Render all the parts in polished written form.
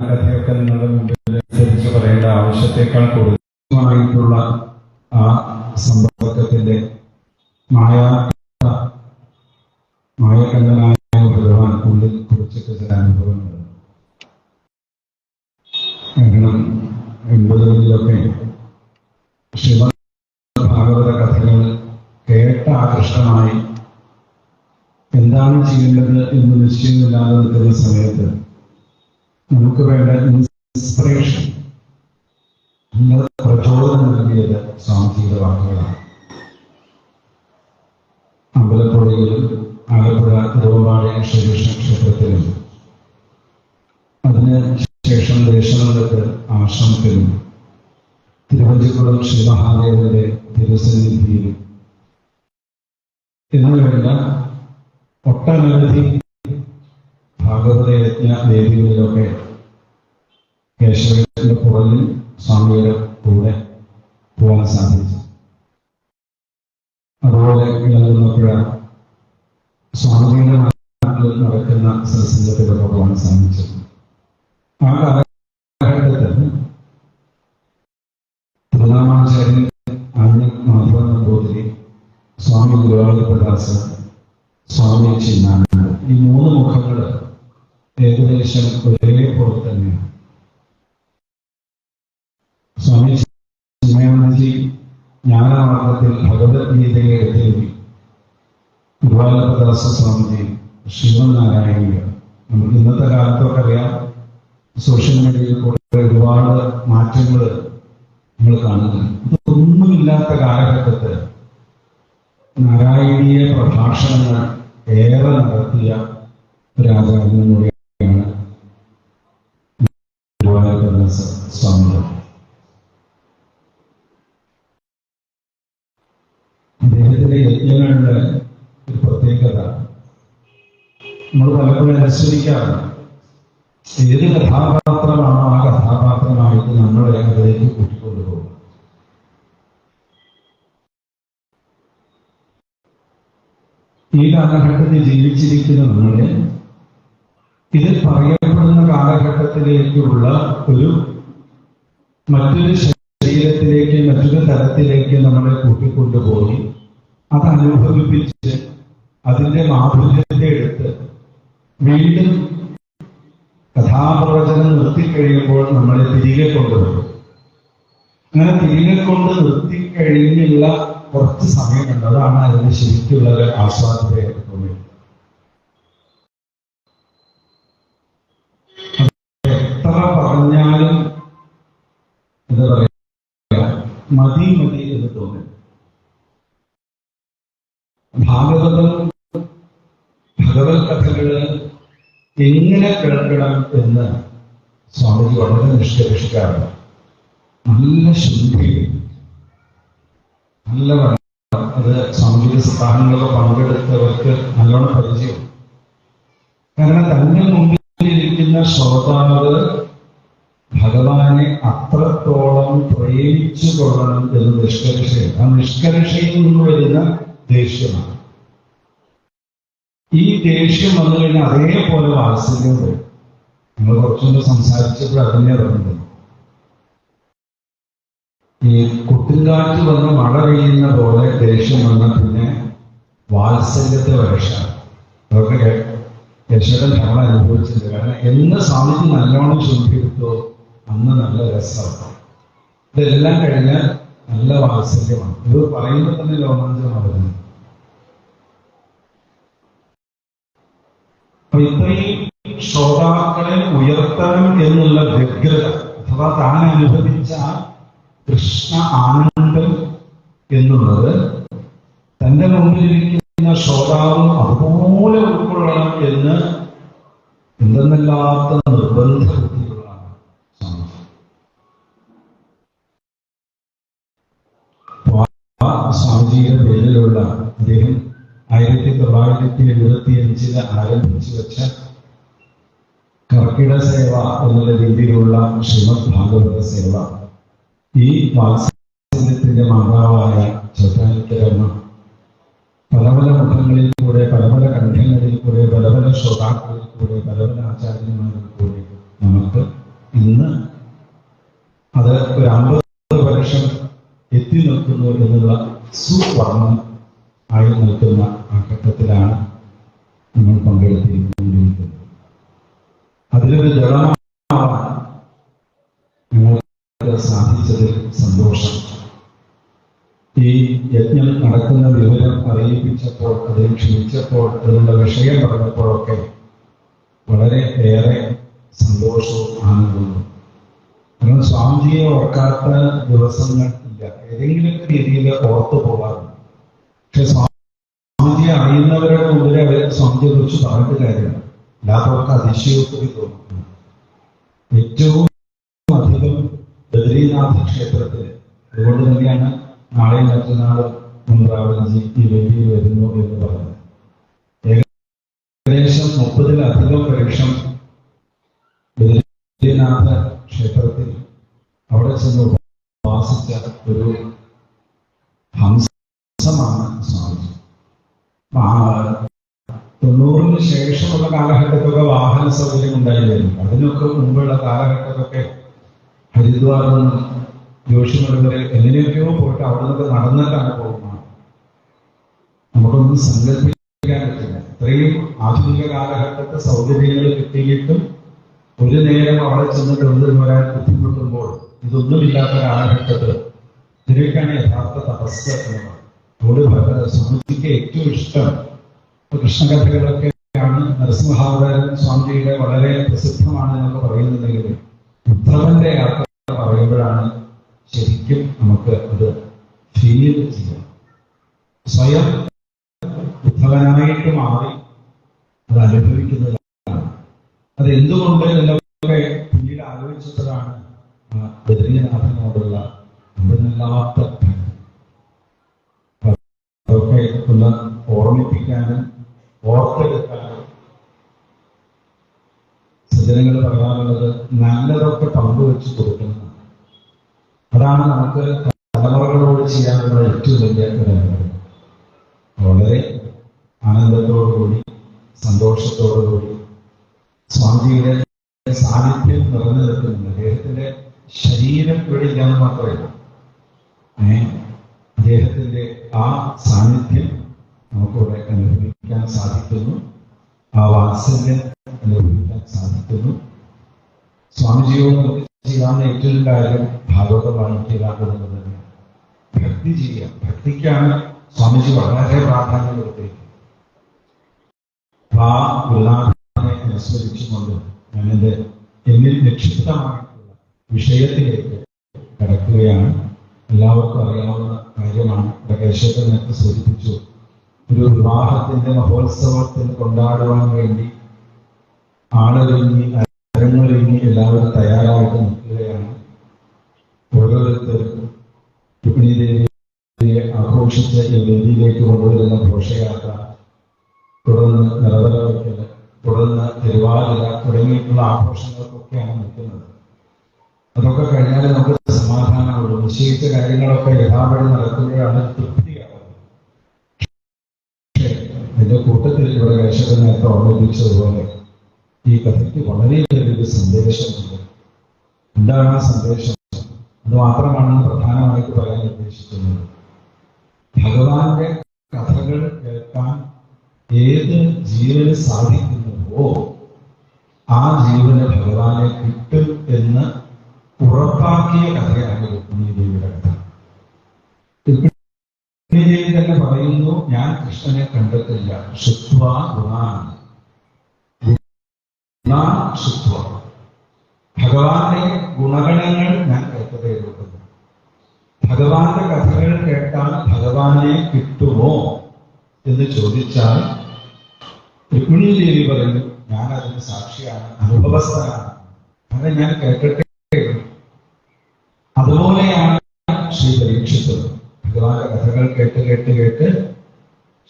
കഥയൊക്കെ നിങ്ങളുടെ മുമ്പിൽ അനുസരിച്ച് പറയേണ്ട ആവശ്യത്തെക്കാൾ കൂടുതലായിട്ടുള്ള ആ സമ്പർക്കത്തിന്റെ മായകണ്ണനായ ഭഗവാൻ ഉള്ളിൽ കുറിച്ചിട്ട് ചില അനുഭവങ്ങൾ. കാരണം 80കളിലൊക്കെ ശ്രീമദ് ഭാഗവത കഥകൾ കേട്ട ആകൃഷ്ടമായി എന്താണ് ചെയ്യേണ്ടത് എന്ന് നിശ്ചയമില്ലാതെ നിൽക്കുന്ന സമയത്ത് നമുക്ക് വേണ്ട ഇൻസ്പിറേഷൻ, പ്രചോദനം നൽകിയത് സ്വാമിജിയുടെ വാക്കുകളാണ്. അമ്പലപ്പുഴയിലും ആലപ്പുഴ തിരുവമ്പാടി ശ്രീകൃഷ്ണ ക്ഷേത്രത്തിലും അതിന് ശേഷം ദേശമംഗലത്ത് ആശ്രമത്തിലും തിരുവഞ്ചിക്കുളം ശ്രീ മഹാദേവന്റെ തിരുസന്നിധിയിലും എന്നുവേണ്ട ഒട്ടനവധി ഭാഗവത യജ്ഞ വേദികളിലൊക്കെ കേശവന്റെ പുറകിൽ സ്വാമിയുടെ കൂടെ പോകാൻ സാധിച്ചു. അതുപോലെ ഇളകുന്നപ്പുഴ സ്വാമിയുടെ നാട്ടിൽ നടക്കുന്ന സത്സംഗത്തിലൊക്കെ പോകാൻ സാധിച്ചു. ആ കാലഘട്ടത്തിൽ തിരുനാമാചാര്യൻ മാധവൻ നമ്പൂതിരി, സ്വാമി ഗുരുവായൂരപ്പദാസ്, സ്വാമി ചിന്നാനന്ദ, ഈ 3 മുഖങ്ങൾ ഏകദേശം ഒരേപോലെ തന്നെയാണ്. സ്വാമി ചിന്മയാനന്ദജി ജ്ഞാനമാർഗത്തിൽ ഭഗവത്ഗീതയെ എഴുതി, ഗുരുവായൂരപ്പദാസ സ്വാമിജി ശ്രീമന്നാരായണീയ. നമുക്ക് ഇന്നത്തെ കാലത്തൊക്കെ അറിയാം, സോഷ്യൽ മീഡിയയിൽ കൂടെ ഒരുപാട് മാറ്റങ്ങൾ നമ്മൾ കാണുന്നുണ്ട്. ഇതൊന്നുമില്ലാത്ത കാലഘട്ടത്തിൽ നാരായണീയ പ്രഭാഷണങ്ങൾ ഏറെ നടത്തിയ ഒരു ആചാര്യൻ കൂടിയാണ് ഗുരുവായൂരപ്പദാസ സ്വാമികൾ. അദ്ദേഹത്തിന്റെ യജ്ഞങ്ങളുടെ ഒരു പ്രത്യേകത നമ്മൾ പലപ്പോഴും അനുസരിക്കാറുണ്ട്. ഏത് കഥാപാത്രമാണോ ആ കഥാപാത്രമായിട്ട് നമ്മളെ അതിലേക്ക് കൂട്ടിക്കൊണ്ടുപോകും. ഈ കാലഘട്ടത്തിൽ ജീവിച്ചിരിക്കുന്ന നമ്മളെ ഇതിൽ പറയപ്പെടുന്ന കാലഘട്ടത്തിലേക്കുള്ള മറ്റൊരു ശരീരത്തിലേക്ക്, മറ്റൊരു തലത്തിലേക്ക് നമ്മളെ കൂട്ടിക്കൊണ്ടുപോയി അത് അനുഭവിപ്പിച്ച് അതിന്റെ മാധുര്യത്തെ എടുത്ത് വീണ്ടും കഥാപ്രവചനം നിർത്തിക്കഴിയുമ്പോൾ നമ്മളെ തിരികെ കൊണ്ടുവരും. അങ്ങനെ തിരികെ കൊണ്ട് നിർത്തിക്കഴിഞ്ഞുള്ള കുറച്ച് സമയമുണ്ട്. അതാണ് അതിന് ശരിക്കുള്ള ഒരു ആസ്വാദനമായിട്ട് തോന്നിയത്. എത്ര പറഞ്ഞാലും എന്താ പറയുക, മതി എന്ന് തോന്നി. ഭാഗവതം, ഭഗവത് കഥകള് എങ്ങനെ കേൾക്കണം എന്ന് സ്വാമിജി വളരെ നിഷ്കർഷിക്കാറുണ്ട്. നല്ല ശുദ്ധി, നല്ല അത് സ്വാമിജിയുടെ സ്ഥാനങ്ങളൊക്കെ പങ്കെടുത്തവർക്ക് നല്ലോണം പരിചയം. കാരണം തന്റെ മുമ്പിലിരിക്കുന്ന ശ്രോതാവ് ഭഗവാനെ അത്രത്തോളം പ്രേമിച്ചു കൊള്ളണം എന്ന് നിഷ്കർഷയും, ആ നിഷ്കർഷയിൽ നിന്ന് വരുന്ന ദേഷ്യമാണ്. ഈ ദേഷ്യം വന്നു കഴിഞ്ഞാൽ അതേപോലെ വാത്സല്യം വരും. നമ്മൾ കുറച്ചുകൂടെ സംസാരിച്ചപ്പോൾ അതിനെ പറഞ്ഞത്, ഈ കുട്ടിൻകാറ്റ് വന്ന് മഴ പെയ്യുന്ന പോലെ ദേഷ്യം വന്ന പിന്നെ വാത്സല്യത്തെ വരക്ഷാണ്. അതൊക്കെ യശോദൻ നമ്മൾ അനുഭവിച്ചിട്ടുണ്ട്. കാരണം എന്ന് സ്വാമിജി നല്ലോണം ചുണ്ടിയെടുത്തോ അന്ന് നല്ല രസമാണ്. ഇതെല്ലാം കഴിഞ്ഞാൽ നല്ല വാത്സല്യമാണ്. ഇത് പറയുമ്പോൾ തന്നെ രോമാഞ്ചമാകുന്നു. അപ്പൊ ഇത്രയും ശ്രോതാക്കളെ ഉയർത്തണം എന്നുള്ള വ്യഗ്രത, അഥവാ താൻ അനുഭവിച്ച കൃഷ്ണ ആനന്ദം എന്നുള്ളത് തന്റെ മുമ്പിലിരിക്കുന്ന ശ്രോതാവും അതുപോലെ ഉൾക്കൊള്ളണം എന്ന് എന്തെന്നില്ലാത്ത നിർബന്ധ ബുദ്ധികളാണ് സ്വാമിജിയുടെ പേരിലുള്ള അദ്ദേഹം 1975 ആരംഭിച്ചു വെച്ച കർക്കിട സേവ എന്നുള്ള രീതിയിലുള്ള ശ്രീമദ് ഭാഗവത സേവ, ഈ വാത്സല്യത്തിന്റെ മാതാവായ ചോറ്റാനിക്കരമ്മ പല പല മുഖങ്ങളിൽ കൂടെ, പല പല കണ്ഠങ്ങളിൽ കൂടെ, പല പല ശ്രോതാക്കളിൽ കൂടെ, പല പല ആചാര്യന്മാരിൽ കൂടെ നമുക്ക് ഇന്ന് അത് ഒരു 50 വർഷം എത്തി നിൽക്കുന്നു എന്നുള്ള സുവർണം ആയി നിൽക്കുന്ന ആ ഘട്ടത്തിലാണ് നമ്മൾ പങ്കെടുത്തിരിക്കുന്നത്. അതിലൊരു ദൃഢമാവാൻ ഞങ്ങൾക്ക് സാധിച്ചതിൽ സന്തോഷം. ഈ യജ്ഞം നടക്കുന്ന വിവരം അറിയിപ്പിച്ചപ്പോൾ, അതിൽ ക്ഷണിച്ചപ്പോൾ, അതിനുള്ള വിഷയം പറഞ്ഞപ്പോഴൊക്കെ വളരെ ഏറെ സന്തോഷവും ആനന്ദവും. കാരണം സ്വാമിജിയെ ഓർക്കാത്ത ദിവസങ്ങൾ ഇല്ല. ഏതെങ്കിലും രീതിയിൽ ഓർത്തു പോകാറുണ്ട്. പക്ഷെ സ്വാമിജിയെ അറിയുന്നവരുടെ മുമ്പിൽ അവർ സ്വാമിജിയെ കുറിച്ച് പറഞ്ഞിട്ട് കാര്യമില്ല. എല്ലാവർക്കും അതിശയോക്തി തോന്നുന്നു. ഏറ്റവും അധികം ബദ്രീനാഥ് ക്ഷേത്രത്തിൽ, അതുകൊണ്ട് തന്നെയാണ് നാളെ മറ്റന്നാളും മുൻറാവൽജി ഈ വേദിയിൽ വരുന്നു എന്ന് പറഞ്ഞത്. ഏകദേശം 30-ലധികം വർഷം ബദ്രീനാഥ ക്ഷേത്രത്തിൽ അവിടെ ചെന്ന് ഉപാസിച്ച ഒരു ഹംസമാണ് സ്വാമിജി. 90-ന് ശേഷമുള്ള കാലഘട്ടത്തൊക്കെ വാഹന സൗകര്യം ഉണ്ടായിരുന്നു. അതിനൊക്കെ മുമ്പുള്ള കാലഘട്ടത്തൊക്കെ ഹരിദ്വാറിൽ നിന്ന് ജോഷിമഠം വരെ എങ്ങനെയൊക്കെയോ പോയിട്ട് അവിടെ നിന്നൊക്കെ നടന്നിട്ടാണ് പോകുന്നത്. നമുക്കൊന്നും സങ്കല്പിക്കാൻ പറ്റില്ല. ഇത്രയും ആധുനിക കാലഘട്ടത്തെ സൗകര്യങ്ങൾ കിട്ടിയിട്ടും ഒരു നേരം അവിടെ ചെന്നിട്ട് വരാൻ ബുദ്ധിമുട്ടുമ്പോൾ, ഇതൊന്നുമില്ലാത്ത കാലഘട്ടത്തിൽ ഇതിനൊക്കെയാണ് യഥാർത്ഥ തപസ് എന്നുള്ളത്. അതുകൊണ്ട് സ്വാമിജിക്ക് ഏറ്റവും ഇഷ്ടം കൃഷ്ണകഥകളൊക്കെയാണ്. നരസിംഹാവതാരം സ്വാമിജിയുടെ വളരെ പ്രസിദ്ധമാണ് എന്നൊക്കെ പറയുന്നുണ്ടെങ്കിൽ ഉദ്ധവന്റെ യാത്ര പറയുമ്പോഴാണ് ശരിക്കും നമുക്ക് അത് ഫീൽ ചെയ്യാം. സ്വയം ഉദ്ധവനായിട്ട് മാറി അത് അനുഭവിക്കുന്നതാണ്. അത് എന്തുകൊണ്ട് എന്നൊക്കെ പിന്നീട് ആലോചിച്ചപ്പോഴാണ് ബദ്രീനാഥനോടുള്ള അമ്പതില്ലാത്ത അതൊക്കെ ഒന്ന് ഓർമ്മിപ്പിക്കാനും ഓർത്തെടുക്കാനും സജ്ജനങ്ങൾ പറയാനുള്ളത് നല്ലതൊക്കെ പങ്കുവെച്ച് കൊടുക്കുന്നതാണ്. അതാണ് നമുക്ക് തലമുറകളോട് ചെയ്യാനുള്ള ഏറ്റവും വലിയ കാര്യങ്ങൾ. വളരെ ആനന്ദത്തോടുകൂടി സന്തോഷത്തോടുകൂടി സ്വാമിജിയുടെ സാന്നിധ്യം നിറഞ്ഞു നിൽക്കുന്നുണ്ട്. അദ്ദേഹത്തിന്റെ ശരീരം ഇവിടെ ഇല്ലാന്ന് മാത്രമല്ല, അദ്ദേഹത്തിന്റെ ആ സാന്നിധ്യം നമുക്കിവിടെ അനുഭവിക്കാൻ സാധിക്കുന്നു. ആ വാത്സല്യം അനുഭവിക്കാൻ സാധിക്കുന്നു. സ്വാമിജിയോട് നമുക്ക് ചെയ്യാവുന്ന ഏറ്റവും കാര്യം ഭാഗവതം വായിക്കുക എന്നുള്ളത് തന്നെയാണ്. ഭക്തി ചെയ്യുക. ഭക്തിക്കാണ് സ്വാമിജി വളരെ പ്രാധാന്യം കൊടുത്തിരിക്കുന്നത്. ആ ഗുരുനാഥനെ അനുസ്മരിച്ചുകൊണ്ട് ഞാനെന്റെ എന്നിൽ നിക്ഷിപ്തമായിട്ടുള്ള വിഷയത്തിലേക്ക് കടക്കുകയാണ്. എല്ലാവർക്കും അറിയാവുന്ന കാര്യമാണ്. കേശവൻ നേരത്തെ സൂചിപ്പിച്ചു. ഒരു വിവാഹത്തിന്റെ മഹോത്സവത്തിൽ കൊണ്ടാടുവാൻ വേണ്ടി ആളൊരുങ്ങി അരങ്ങൊരുങ്ങി എല്ലാവരും തയ്യാറായിട്ട് നിൽക്കുകയാണ്. ഓരോരുത്തരും രുക്മിണി ദേവിയെ ആഘോഷിച്ച ഈ വേദിയിലേക്ക് കൊണ്ടുവരുന്ന ഘോഷയാത്ര, തുടർന്ന് നിറവല വയ്ക്കൽ, തുടർന്ന് തിരുവാതിര തുടങ്ങിയിട്ടുള്ള ആഘോഷങ്ങൾക്കൊക്കെയാണ് നിൽക്കുന്നത്. അതൊക്കെ കഴിഞ്ഞാൽ നമുക്ക് സമാധാനമുള്ളൂ. നിശ്ചയിച്ച കാര്യങ്ങളൊക്കെ യഥാപടി നടത്തുമ്പോഴാണ് തൃപ്തിയാവുന്നത്. അതിന്റെ കൂട്ടത്തിൽ ഇവിടെ കേശവൻ നേരത്തെ ഓർമ്മിപ്പിച്ചതുപോലെ ഈ കഥയ്ക്ക് വളരെ വലിയൊരു സന്ദേശമുണ്ട്. എന്താണ് ആ സന്ദേശം? അത് മാത്രമാണ് പ്രധാനമായിട്ട് പറയാൻ ഉദ്ദേശിക്കുന്നത്. ഭഗവാന്റെ കഥകൾ കേൾക്കാൻ ഏത് ജീവന് സാധിക്കുന്നുവോ ആ ജീവന് ഭഗവാനെ കിട്ടും എന്ന് ഉറപ്പാക്കിയ കഥയാണ് രുക്മിണി ദേവിയുടെ കഥ. രുക്മിണി ദേവി തന്നെ പറയുന്നു, ഞാൻ കൃഷ്ണനെ കണ്ടിട്ടില്ല. ശുദ്ധ്വാ ഗുണാൻ ശുദ്ധ്വ, ഭഗവാന്റെ ഗുണഗണങ്ങൾ ഞാൻ കേട്ടതേ ഉള്ളൂ. ഭഗവാന്റെ കഥകൾ കേട്ടാൽ ഭഗവാനെ കിട്ടുമോ എന്ന് ചോദിച്ചാൽ രുക്മിണി ദേവി പറയുന്നു, ഞാൻ അതിന് സാക്ഷിയാണ്, അനുഭവസ്ഥനാണ്, അത് ഞാൻ കേട്ടിട്ടേ. അതുപോലെയാണ് ശ്രീ പരീക്ഷിച്ചത്. ഭഗവാന്റെ കഥകൾ കേട്ട് കേട്ട് കേട്ട്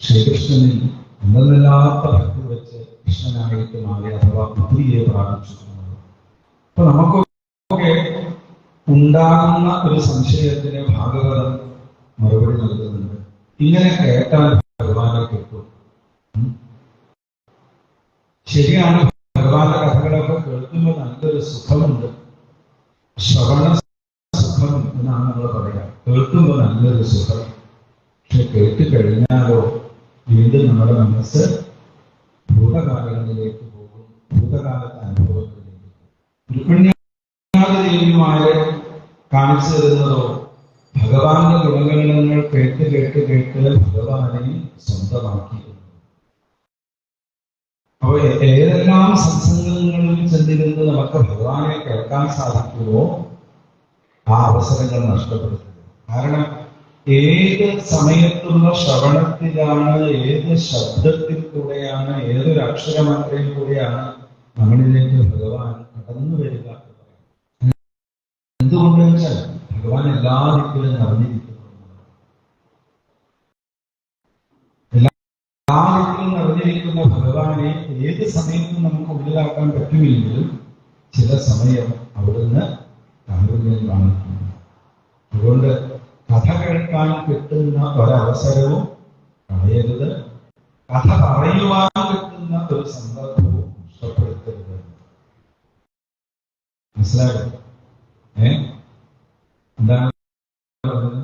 ശ്രീകൃഷ്ണനിൽ ഒന്നല്ലാത്ത ഭക്തി വെച്ച് കൃഷ്ണനായിട്ട് മാറി, അഥവാ ബുദ്ധിയെ പ്രാപിച്ചു. അപ്പൊ നമുക്കൊക്കെ ഉണ്ടാകുന്ന ഒരു സംശയത്തിന് ഭാഗവതം മറുപടി നൽകുന്നുണ്ട്. ഇങ്ങനെ കേട്ടാൽ ഭഗവാനെ കിട്ടും. ശരിയാണ്, ഭഗവാന്റെ കഥകളൊക്കെ കേൾക്കുമ്പോൾ നല്ലൊരു സുഖമുണ്ട്. ശ്രവണ സുഖം എന്നാണ് നമ്മൾ പറയുക. കേൾക്കുമ്പോൾ നല്ലൊരു സുഖം, പക്ഷെ കേട്ട് കഴിഞ്ഞാലോ വീണ്ടും നമ്മുടെ മനസ്സ് ഭൂതകാലങ്ങളിലേക്ക് പോകും, ഭൂതകാലത്തെ അനുഭവങ്ങളിലേക്ക്. രുക്മിണ്യാദേവിമാരെ കാണിച്ചു തരുന്നതോ ഭഗവാന്റെ ഗുണഗണങ്ങൾ കേട്ട് കേട്ട് കേട്ട് ഭഗവാനെ സ്വന്തമാക്കി. അപ്പൊ ഏതെല്ലാം സത്സംഗങ്ങളിൽ ചെന്നിരുന്ന് നമുക്ക് ഭഗവാനെ കേൾക്കാൻ സാധിക്കുമോ ആ അവസരങ്ങൾ നഷ്ടപ്പെടുത്തരുത്. കാരണം ഏത് സമയത്തുള്ള ശ്രവണത്തിലാണ്, ഏത് ശബ്ദത്തിൽ കൂടെയാണ്, ഏതൊരു അക്ഷരമാത്രയിൽ കൂടെയാണ് നമ്മളിലേക്ക് ഭഗവാൻ കടന്നു വരിക. എന്തുകൊണ്ട് വെച്ചാൽ ഭഗവാൻ എല്ലാ ദിക്കിലും നിറഞ്ഞിരിക്കുന്നു. എല്ലാ ദിക്കിലും നിറഞ്ഞിരിക്കുന്ന ഭഗവാനെ ഏത് സമയത്തും നമുക്ക് ഉള്ളിലാക്കാൻ പറ്റുമെങ്കിലും ചില സമയം അവിടുന്ന് കാരുണ്യം കാണിക്കുന്നു. അതുകൊണ്ട് കഥ കേൾക്കാൻ കിട്ടുന്ന ഒരവസരവും കളയരുത്, കഥ പറയുവാൻ കിട്ടുന്ന ഒരു സന്ദർഭവും നഷ്ടപ്പെടുത്തരുത്. മനസ്സിലായോ? എന്താണ് പറഞ്ഞത്?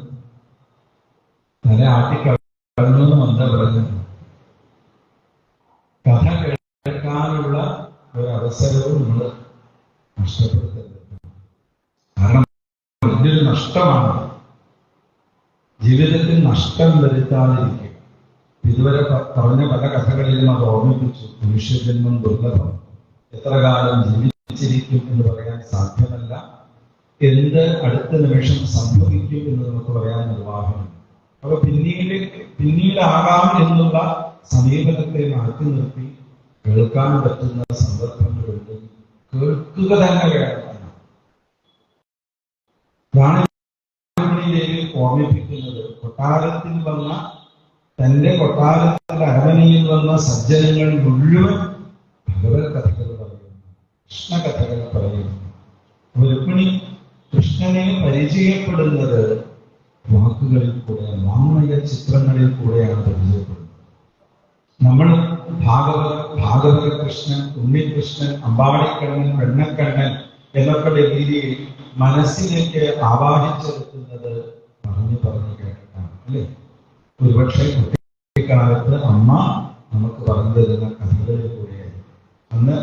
തല ആട്ടിക്കളഞ്ഞു എന്താ പറഞ്ഞത്? കഥ കേൾക്കാനുള്ള ഒരു അവസരവും നമ്മൾ നഷ്ടപ്പെടുത്തരുത്. കാരണം വലിയൊരു നഷ്ടമാണ്. ജീവിതത്തിൽ നഷ്ടം വരുത്താതിരിക്കുക. ഇതുവരെ പറഞ്ഞ പല കഥകളിലും അത് ഓർമ്മിപ്പിച്ചു. മനുഷ്യജന്മം ദുർലഭം, എത്ര കാലം ജീവിച്ചിരിക്കും എന്ന് പറയാൻ സാധ്യമല്ല, എന്ത് അടുത്ത നിമിഷം സംഭവിക്കും എന്ന് നമുക്ക് പറയാൻ നിർവാഹമില്ല. അപ്പൊ പിന്നീടാകാം എന്നുള്ള സമീപനത്തെ മാറ്റി നിർത്തി കേൾക്കാൻ പറ്റുന്ന സന്ദർഭങ്ങളുണ്ട്. കേൾക്കുക തന്നെ വേണം. ഓർമ്മിപ്പിക്കുന്നത് കൊട്ടാരത്തിൽ വന്ന തന്റെ കൊട്ടാരത്തിന്റെ അരമനയിൽ വന്ന സജ്ജനങ്ങൾ മുഴുവൻ ഭഗവത് കഥകൾ പറയുന്നു, കൃഷ്ണകഥകൾ പറയുന്നു. രുക്മിണി കൃഷ്ണനെ പരിചയപ്പെടുന്നത് വാക്കുകളിൽ കൂടെ, വാങ്മയ ചിത്രങ്ങളിൽ കൂടെയാണ് പരിചയപ്പെടുന്നത്. നമ്മൾ ഭാഗവത കൃഷ്ണൻ, ഉണ്ണികൃഷ്ണൻ, അമ്പാടിക്കണ്ണൻ, വെണ്ണക്കണ്ണൻ എന്നൊക്കെ രീതിയിൽ മനസ്സിലേക്ക് ആവാഹിച്ചെടുക്കുന്നത് പറഞ്ഞു കേട്ടിട്ടാണ് അല്ലേ? ഒരുപക്ഷെ കുട്ടിക്കാലത്ത് അമ്മ നമുക്ക് പറഞ്ഞു തരുന്ന കഥകളിൽ കൂടെയായി. അന്ന്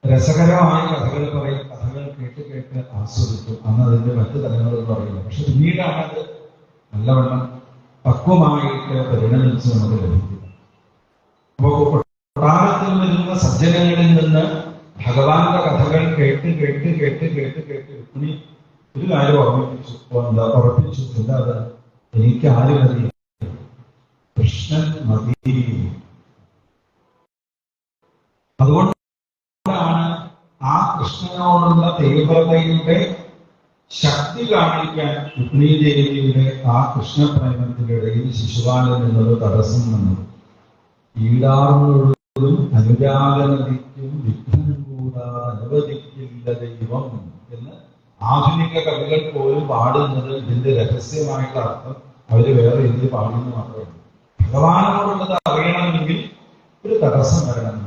രസകരമായ കഥകൾ പറയും, കഥകൾ കേട്ട് കേട്ട് ആസ്വദിക്കും. അന്ന് അതിന്റെ മറ്റു തലങ്ങളൊന്നും അറിയില്ല. പക്ഷെ പിന്നീടാണ് അത് നല്ലവണ്ണം പക്വമായിട്ട് പരിണമിച്ച് നമുക്ക് ലഭിക്കും. അപ്പോ കൊട്ടാരത്തിൽ വരുന്ന സജ്ജനങ്ങളിൽ നിന്ന് ഭഗവാന്റെ കഥകൾ കേട്ട് കേട്ട് കേട്ട് കേട്ട് കേട്ട് രുക്മിണി ഒരു കാര്യം ഉറപ്പിച്ചു. എന്താ അത്? എനിക്ക് ആര് മതി? കൃഷ്ണൻ മതി. അതുകൊണ്ടാണ് ആ കൃഷ്ണനോടുള്ള തീവ്രതയുടെ ശക്തി കാണിക്കാൻ രുക്മിണീ ദേവിയുടെ ആ കൃഷ്ണപ്രേമത്തിനിടയിൽ ശിശുപാലൻ എന്നത് തടസ്സം വന്നത്. ഈടാറുന്നതും അനുരാഗനദിക്കും വിഘ്നം കൂടാതെ അനുവദിക്കില്ല ദൈവം എന്ന് ആധുനിക കവികൾ പോലും പാടുന്നത് ഇതിന്റെ രഹസ്യമായിട്ടുള്ള അർത്ഥം അവര് വേറെ ഇതിൽ പാടുന്നു മാത്രമേ. ഭഗവാനോടുള്ളത് അറിയണമെങ്കിൽ ഒരു തടസ്സം വരണം.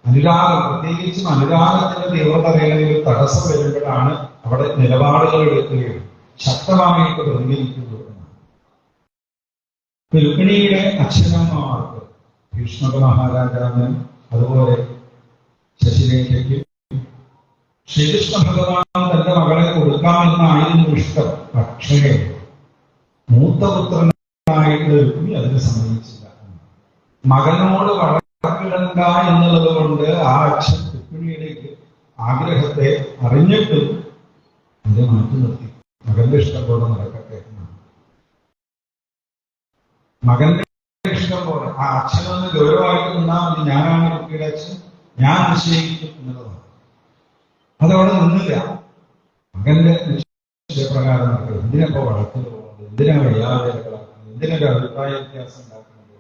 അനുരാഗം, പ്രത്യേകിച്ചും അനുരാഗത്തിന്റെ തീവ്രത അറിയണമെങ്കിൽ ഒരു തടസ്സം വരുമ്പോഴാണ് അവിടെ നിലപാടുകൾ എടുക്കുകയും ശക്തമായിട്ട് പ്രതികരിക്കുന്നത്. രുക്മിണിയുടെ അച്ഛനമ്മമാർക്ക് ഭീഷ്മക മഹാരാജാവിന് അതുപോലെ ശശിരേഖയ്ക്ക് ശ്രീകൃഷ്ണ ഭഗവാൻ തന്റെ മകളെ കൊടുക്കാമെന്നായിരുന്നു ഇഷ്ടം. പക്ഷേ മൂത്തപുത്രനായിട്ട് രുക്മിണി അതിന് സമ്മതിച്ചില്ല. മകനോട് വഴക്കിടണ്ട എന്നുള്ളത് കൊണ്ട് ആ അച്ഛൻ രുക്മിണിയുടെ ആഗ്രഹത്തെ അറിഞ്ഞിട്ടും അത് മാറ്റി നിർത്തി. മകന്റെ ഇഷ്ടം പോലെ നടക്കട്ടെ. മകന്റെ ഇഷ്ടം പോലെ ആ അച്ഛനൊന്ന് ഗൗരവമായിട്ട് നിന്നാൽ മതി, ഞാനാണ് കുട്ടിയുടെ അച്ഛൻ, ഞാൻ നിശ്ചയിക്കും എന്നുള്ളതാണ്. അതവിടെ നിന്നില്ല. മകന്റെ നിശ്ചയപ്രകാരം നടക്കുന്നത്. എന്തിനപ്പോ വഴക്കിൽ പോകുന്നത്? എന്തിനാ വയ്യാവേലകളാക്കുന്നത്? എന്തിനൊരു അഭിപ്രായ വ്യത്യാസം ഉണ്ടാക്കുന്നത്?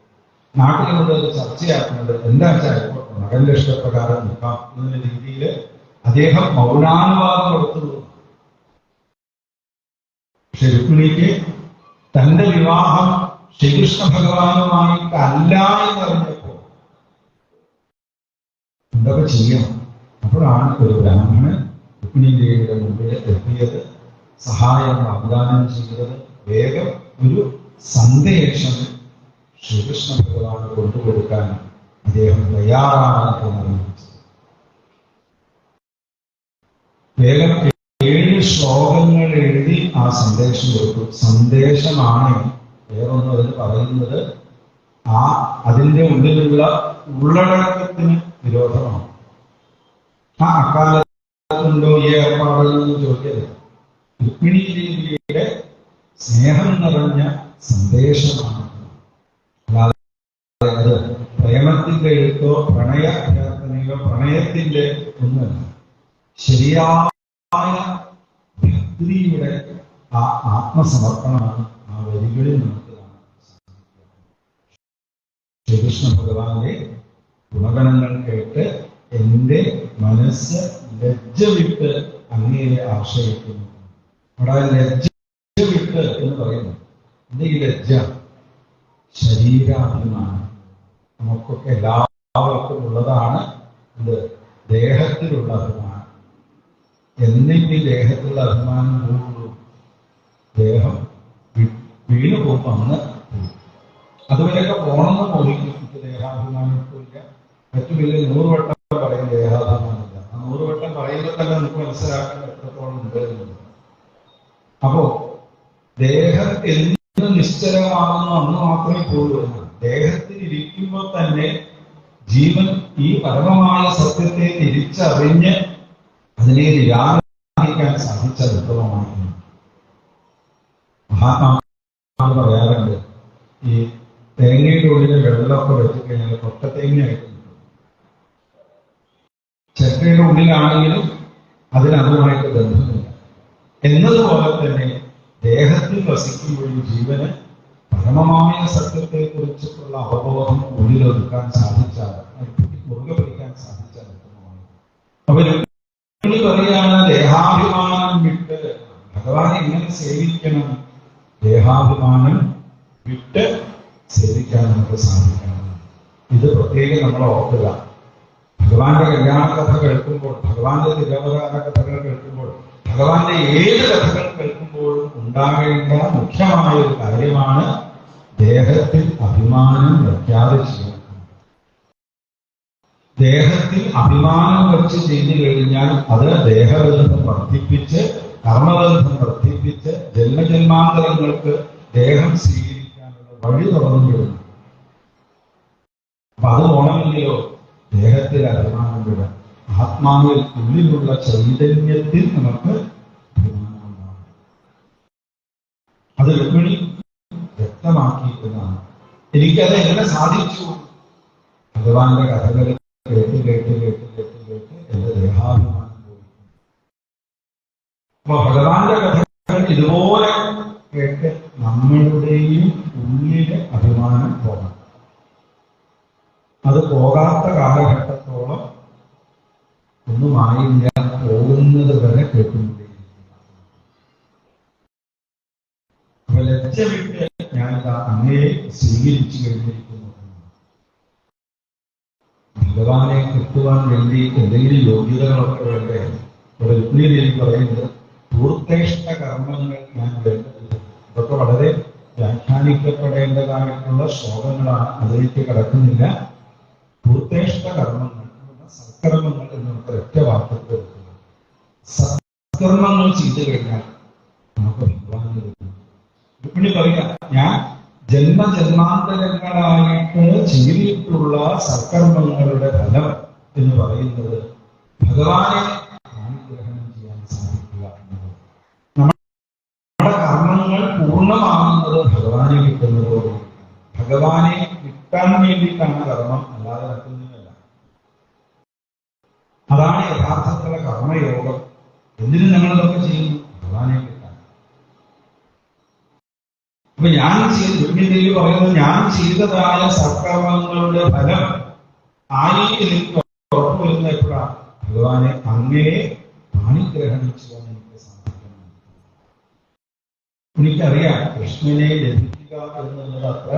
നാട്ടിൽ കൊണ്ട് ചർച്ചയാക്കുന്നത്? എന്താ വെച്ചാൽ മകന്റെ ഇഷ്ടപ്രകാരം നിൽക്കാം എന്ന രീതിയിൽ അദ്ദേഹം മൗനാനുവാദം കൊടുത്തു. പക്ഷെ രുക്മിണിക്ക് തന്റെ വിവാഹം ശ്രീകൃഷ്ണ ഭഗവാനുമായിട്ടല്ല എന്നറിഞ്ഞപ്പോ എന്തൊക്കെ ചെയ്യണം? അപ്പോഴാണ് ഒരു ബ്രാഹ്മണൻ രുക്മിണി ദേവിയുടെ മുമ്പിൽ എത്തിയത്, സഹായം വാഗ്ദാനം ചെയ്തത്, വേഗം ഒരു സന്ദേശം ശ്രീകൃഷ്ണ ഭഗവാൻ കൊണ്ടുകൊടുക്കാൻ അദ്ദേഹം തയ്യാറാണെന്ന് അറിയിച്ചത്. വേഗം 7 ശ്ലോകങ്ങൾ എഴുതി ആ സന്ദേശം കൊടുത്തു. സന്ദേശമാണ് വേറൊന്നും അതിന് പറയുന്നത് അതിൻ്റെ ഉള്ളിലുള്ള ഉള്ളടക്കത്തിന് വിരോധമാണ്. അക്കാലത്തുണ്ടോ ഈ ഏർപ്പാടുകളെന്ന് ചോദിക്കരുത്. രുക്മിണി ദേവിയുടെ സ്നേഹം നിറഞ്ഞ സന്ദേശമാണ്. അതായത് പ്രേമത്തിന്റെ എഴുത്തോ പ്രണയ അഭ്യർത്ഥനയോ പ്രണയത്തിന്റെ ഒന്നല്ല, ശരിയായ ഭക്തിയുടെ ആ ആത്മസമർപ്പണമാണ് ആ വരികളിൽ നമുക്ക് കാണാൻ സാധിക്കുക. ശ്രീകൃഷ്ണ ഭഗവാന്റെ ഗുണഗണങ്ങൾ കേട്ട് എൻ്റെ മനസ്സ് ലജ്ജ വിട്ട് അങ്ങയെ ആശ്രയിക്കുന്നു. അവിടെ ലജ്ജ വിട്ട് എന്ന് പറയുന്നു. എന്താ ഈ ലജ്ജ? ശരീരാഭിമാനം. നമുക്കൊക്കെ എല്ലാവർക്കും ഉള്ളതാണ്. ഇത് ദേഹത്തിലുള്ള അഭിമാനം. എന്നെങ്കിൽ ദേഹത്തിലുള്ള അഭിമാനം കൂടുള്ളൂ. ദേഹം വീണു പോകും. അന്ന് അതുവരെയൊക്കെ പോണെന്ന് പോലും ദേഹാഭിമാനം ഇല്ല. മറ്റുമില്ല 100 വട്ടം പറയും ദേഹാഭിമാനമില്ല. ആ 100 വട്ടം പറയുമ്പോൾ തന്നെ നമുക്ക് മനസ്സിലാക്കാൻ എത്രത്തോളം ഉണ്ട് എന്നുള്ളത്. അപ്പോ ദേഹം എന്ന് നിശ്ചലമാകുന്നു അന്ന് മാത്രമേ പോകൂ. ദേഹത്തിൽ ഇരിക്കുമ്പോൾ തന്നെ ജീവൻ ഈ പരമമായ സത്യത്തെ തിരിച്ചറിഞ്ഞ് അതിനെ നിരാകരിക്കാൻ സാധിച്ചത് ഉത്തമമായിരുന്നു. മഹാത്മാവ് പറയാറുണ്ട്, ഈ തേങ്ങയുടെ ഉള്ളിൽ വെള്ളമൊക്കെ വെച്ചിക്കഴിഞ്ഞാൽ കൊട്ടത്തേങ്ങയായിട്ട് ചക്കയുടെ ഉള്ളിലാണെങ്കിലും അതിനതുമായിട്ട് ബന്ധമില്ല എന്നതുപോലെ തന്നെ ദേഹത്തിൽ വസിക്കുമ്പോഴും ജീവന് പരമമായ സത്യത്തെ കുറിച്ചിട്ടുള്ള അവബോധം ഉള്ളിലൊതുക്കാൻ സാധിച്ചാൽ, മുറുകെ പിടിക്കാൻ സാധിച്ചാൽ ഉത്തമമാണ്. അപ്പൊ രുക്മിണി പറയാണ്, ദേഹാഭിമാനം വിട്ട് ഭഗവാനെ എങ്ങനെ സേവിക്കണം? ദേഹാഭിമാനം വിട്ട് സേവിക്കാൻ നമുക്ക് സാധിക്കണം. ഇത് പ്രത്യേകം നമ്മൾ ഓർക്കുക. ഭഗവാന്റെ കല്യാണ കഥ കേൾക്കുമ്പോൾ, ഭഗവാന്റെ തിരുവതാര കഥകൾ കേൾക്കുമ്പോൾ, ഭഗവാന്റെ ഏത് കഥകൾ കേൾക്കുമ്പോഴും ഉണ്ടാകേണ്ട മുഖ്യമായ ഒരു കാര്യമാണ് ദേഹത്തിൽ അഭിമാനം വയ്ക്കാതെ ചെയ്യുക. ദേഹത്തിൽ അഭിമാനം വെച്ച് ചെയ്തു കഴിഞ്ഞാൽ അത് ദേഹബന്ധം വർദ്ധിപ്പിച്ച്, കർമ്മബന്ധം വർദ്ധിപ്പിച്ച് ജന്മജന്മാന്തരങ്ങൾക്ക് ദേഹം സ്വീകരിക്കാനുള്ള വഴി തുറന്നു വിടുന്നു. അപ്പൊ അത് ഓണമെങ്കിലോ ദേഹത്തിൽ അഭിമാനം വിടാം. ആത്മാവിൽ ഉള്ളിലുള്ള ചൈതന്യത്തിൽ നമുക്ക് അഭിമാനം ഉണ്ടാകും. അത് രുക്മിണി വ്യക്തമാക്കിയിരുന്നതാണ്. എനിക്കത് എങ്ങനെ സാധിച്ചു? ഭഗവാന്റെ കഥകൾ കേട്ട് കേട്ട് കേട്ട് കേട്ട് കേട്ട് എന്റെ ദേഹാഭിമാനം പോയി. അപ്പൊ ഭഗവാന്റെ കഥകൾ ഇതുപോലെ കേട്ട് നമ്മളുടെയും ഉള്ളിലെ അഭിമാനം പോകണം. അത് പോകാത്ത കാലഘട്ടത്തോളം ഒന്നുമായില്ല, പോകുന്നത് വരെ കേട്ടുകൊണ്ടേയിരിക്കും. അപ്പൊ ലജ്ജ വിട്ട് ഞാനിതാ അങ്ങയെ സ്വീകരിച്ചു കഴിഞ്ഞിരിക്കുന്നു. ഭഗവാനെ കിട്ടുവാൻ വേണ്ടി എന്തെങ്കിലും യോഗ്യതകളൊക്കെ വേണ്ടേ? ഇവിടെ രുക്മിണി പറയുന്നത് പൂർത്തേഷ്ട കർമ്മങ്ങൾ ഞാൻ വേണ്ടത്. ഇതൊക്കെ വളരെ വ്യാഖ്യാനിക്കപ്പെടേണ്ടതായിട്ടുള്ള ശ്ലോകങ്ങളാണ്. അതിലേക്ക് കടക്കുന്നില്ല. പൂർത്തേഷ്ട കർമ്മങ്ങൾ, സത്കർമ്മങ്ങൾ എന്ന് നമുക്ക് ഒറ്റ വാർത്തക്ക് എടുക്കുക. സത്കർമ്മങ്ങൾ ചെയ്തു കഴിഞ്ഞാൽ നമുക്ക് ഭഗവാനെ രുക്മിണി പറയുക, ഞാൻ ജന്മജന്മാന്തരങ്ങളായിട്ട് ചെയ്തിട്ടുള്ള സത്കർമ്മങ്ങളുടെ ഫലം എന്ന് പറയുന്നത് ഭഗവാനെ അനുഗ്രഹണം ചെയ്യാൻ സാധിക്കുക എന്നത്. നമ്മുടെ കർമ്മങ്ങൾ പൂർണ്ണമാകുന്നത് ഭഗവാനെ കിട്ടുന്നതോടെ. ഭഗവാനെ കിട്ടാൻ വേണ്ടിയിട്ടാണ് കർമ്മം, അല്ലാതെ മറ്റൊന്നുമല്ല. അതാണ് യഥാർത്ഥത്തിലുള്ള കർമ്മയോഗം. എന്തിനും ഞങ്ങളിതൊക്കെ ചെയ്യുന്നു? ഭഗവാനെ കിട്ടാൻ. അപ്പൊ ഞാൻ രുക്മിണി പറയുന്നത്, ഞാൻ ചെയ്തതായ സത്കർമ്മങ്ങളുടെ ഫലം ആയി എനിക്ക് ഉറപ്പുവരുന്ന എപ്പോഴാണ്? ഭഗവാനെ അങ്ങനെ അനുഗ്രഹണം ചെയ്യാൻ എനിക്ക് സാധിക്കണം. എനിക്കറിയാം കൃഷ്ണനെ ലഭിക്കുക എന്നുള്ളത് അത്ര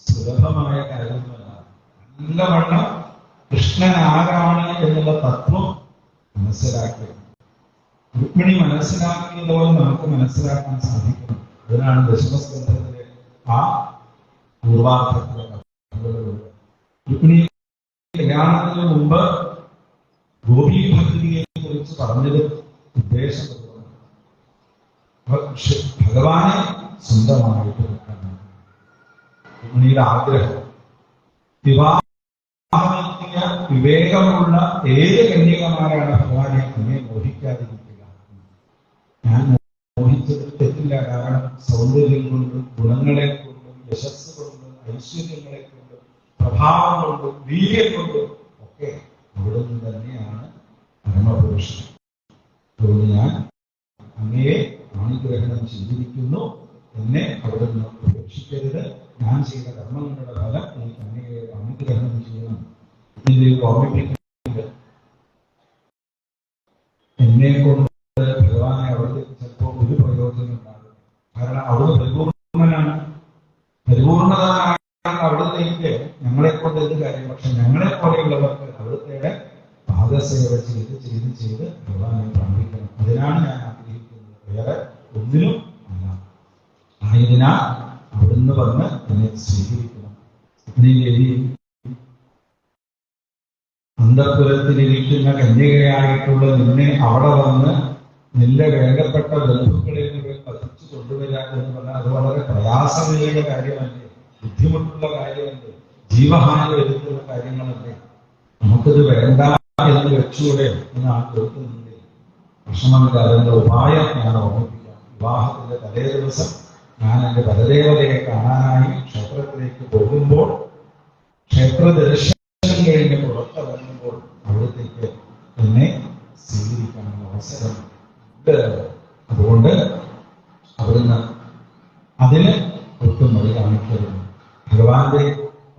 സുലഭമായ കാര്യമല്ല. നല്ലവണ്ണം കൃഷ്ണൻ ആരാണ് എന്നുള്ള തത്വം മനസ്സിലാക്കി രുക്മിണി മനസ്സിലാക്കിയതുപോലെ നമുക്ക് മനസ്സിലാക്കാൻ സാധിക്കണം. അതിനാണ് ദശമസ്കന്ധത്തിലെ ആ പൂർവാർത്ഥത്തിലെ കഥകളുണ്ട്. രുക്മിണി കല്യാണത്തിന് മുമ്പ് ഗോപീഭക്തിയെ കുറിച്ച് പറഞ്ഞത് ഉദ്ദേശം ഭഗവാനെ സ്വന്തമായിട്ട് വെക്കണം. രുക്മിണിയുടെ ആഗ്രഹം വിവാഹമെത്തിയ വിവേകമുള്ള ഏത് കന്യകമാരാണ് ഭഗവാനെ എന്നെ മോഹിക്കാതിരിക്കുക. ഞാൻ മോഹിച്ചത് തെറ്റില്ല. കാരണം സൗന്ദര്യം കൊണ്ടും ഗുണങ്ങളെ കൊണ്ടും യശസ് കൊണ്ടും ഐശ്വര്യങ്ങളെ കൊണ്ടും പ്രഭാവം കൊണ്ടും വീര്യം കൊണ്ടും ഒക്കെ അവിടെ നിന്ന് തന്നെയാണ് പരമപുരുഷൻ. അതുകൊണ്ട് ഞാൻ അങ്ങയെ അനുഗ്രഹണം ചെയ്തിരിക്കുന്നു. എന്നെ അവിടെ നിന്ന് ഉപേക്ഷിക്കരുത്. ഞാൻ ചെയ്ത കർമ്മങ്ങളുടെ ഫലം എനിക്ക് അങ്ങയെ അനുഗ്രഹണം ചെയ്യണം. ഇതിൽ ഓർമ്മിപ്പിക്കുന്നുണ്ട്. എന്നെ കൊണ്ട് ഭഗവാനെ അവിടെ ചിലപ്പോൾ ഒരു പ്രയോജനം ഉണ്ടാകും. കാരണം അവിടുന്ന് പരിപൂർണനാണ്. പരിപൂർണതയാണ് അവിടത്തേക്ക് ഞങ്ങളെ കൊണ്ട് എന്ത് കാര്യം. പക്ഷെ ഞങ്ങളെ പോലെയുള്ളവർക്ക് അവിടുത്തെ പാദസേവ ചെയ്ത് ഭഗവാനെ പ്രാപിക്കണം. അതിനാണ് ഞാൻ ആഗ്രഹിക്കുന്നത്. വേറെ ഒന്നിനും അല്ല. ആയതിനാൽ അവിടുന്ന് വന്ന് എന്നെ സ്വീകരിക്കണം. അന്തഃപുരത്തിലിരിക്കുന്ന കന്യകയായിട്ടുള്ള നിന്നെ അവിടെ വന്ന് നിന്റെ വേണ്ടപ്പെട്ട ബന്ധുക്കളെ പതിച്ചു കൊണ്ടുവരിക എന്ന് പറഞ്ഞാൽ അത് വളരെ പ്രയാസമേറിയ കാര്യമല്ലേ, ബുദ്ധിമുട്ടുള്ള കാര്യമല്ലേ, ജീവഹാനി വരുത്തുന്ന കാര്യങ്ങളല്ലേ. നമുക്കിത് വേണ്ട എന്ന് വെച്ചുകൂടെ എന്നാണ് കേൾക്കുന്നുണ്ട്. വിഷമമില്ല. അതിന്റെ ഉപായം ഞാൻ ഓർമ്മിപ്പിക്കാം. വിവാഹത്തിന്റെ തലേ ദിവസം ഞാൻ എൻ്റെ പരദേവതയെ കാണാനായി ക്ഷേത്രത്തിലേക്ക് പോകുമ്പോൾ ക്ഷേത്ര ദർശനം കഴിഞ്ഞ് പുറത്തിറങ്ങുമ്പോൾ അവിടത്തേക്ക് എന്നെ സ്വീകരിക്കാനുള്ള അവസരം ഉണ്ട്. അതുകൊണ്ട് അവിടുന്ന് അതിന് ഒട്ടും വഴി കാണിക്കരുത്. ഭഗവാന്റെ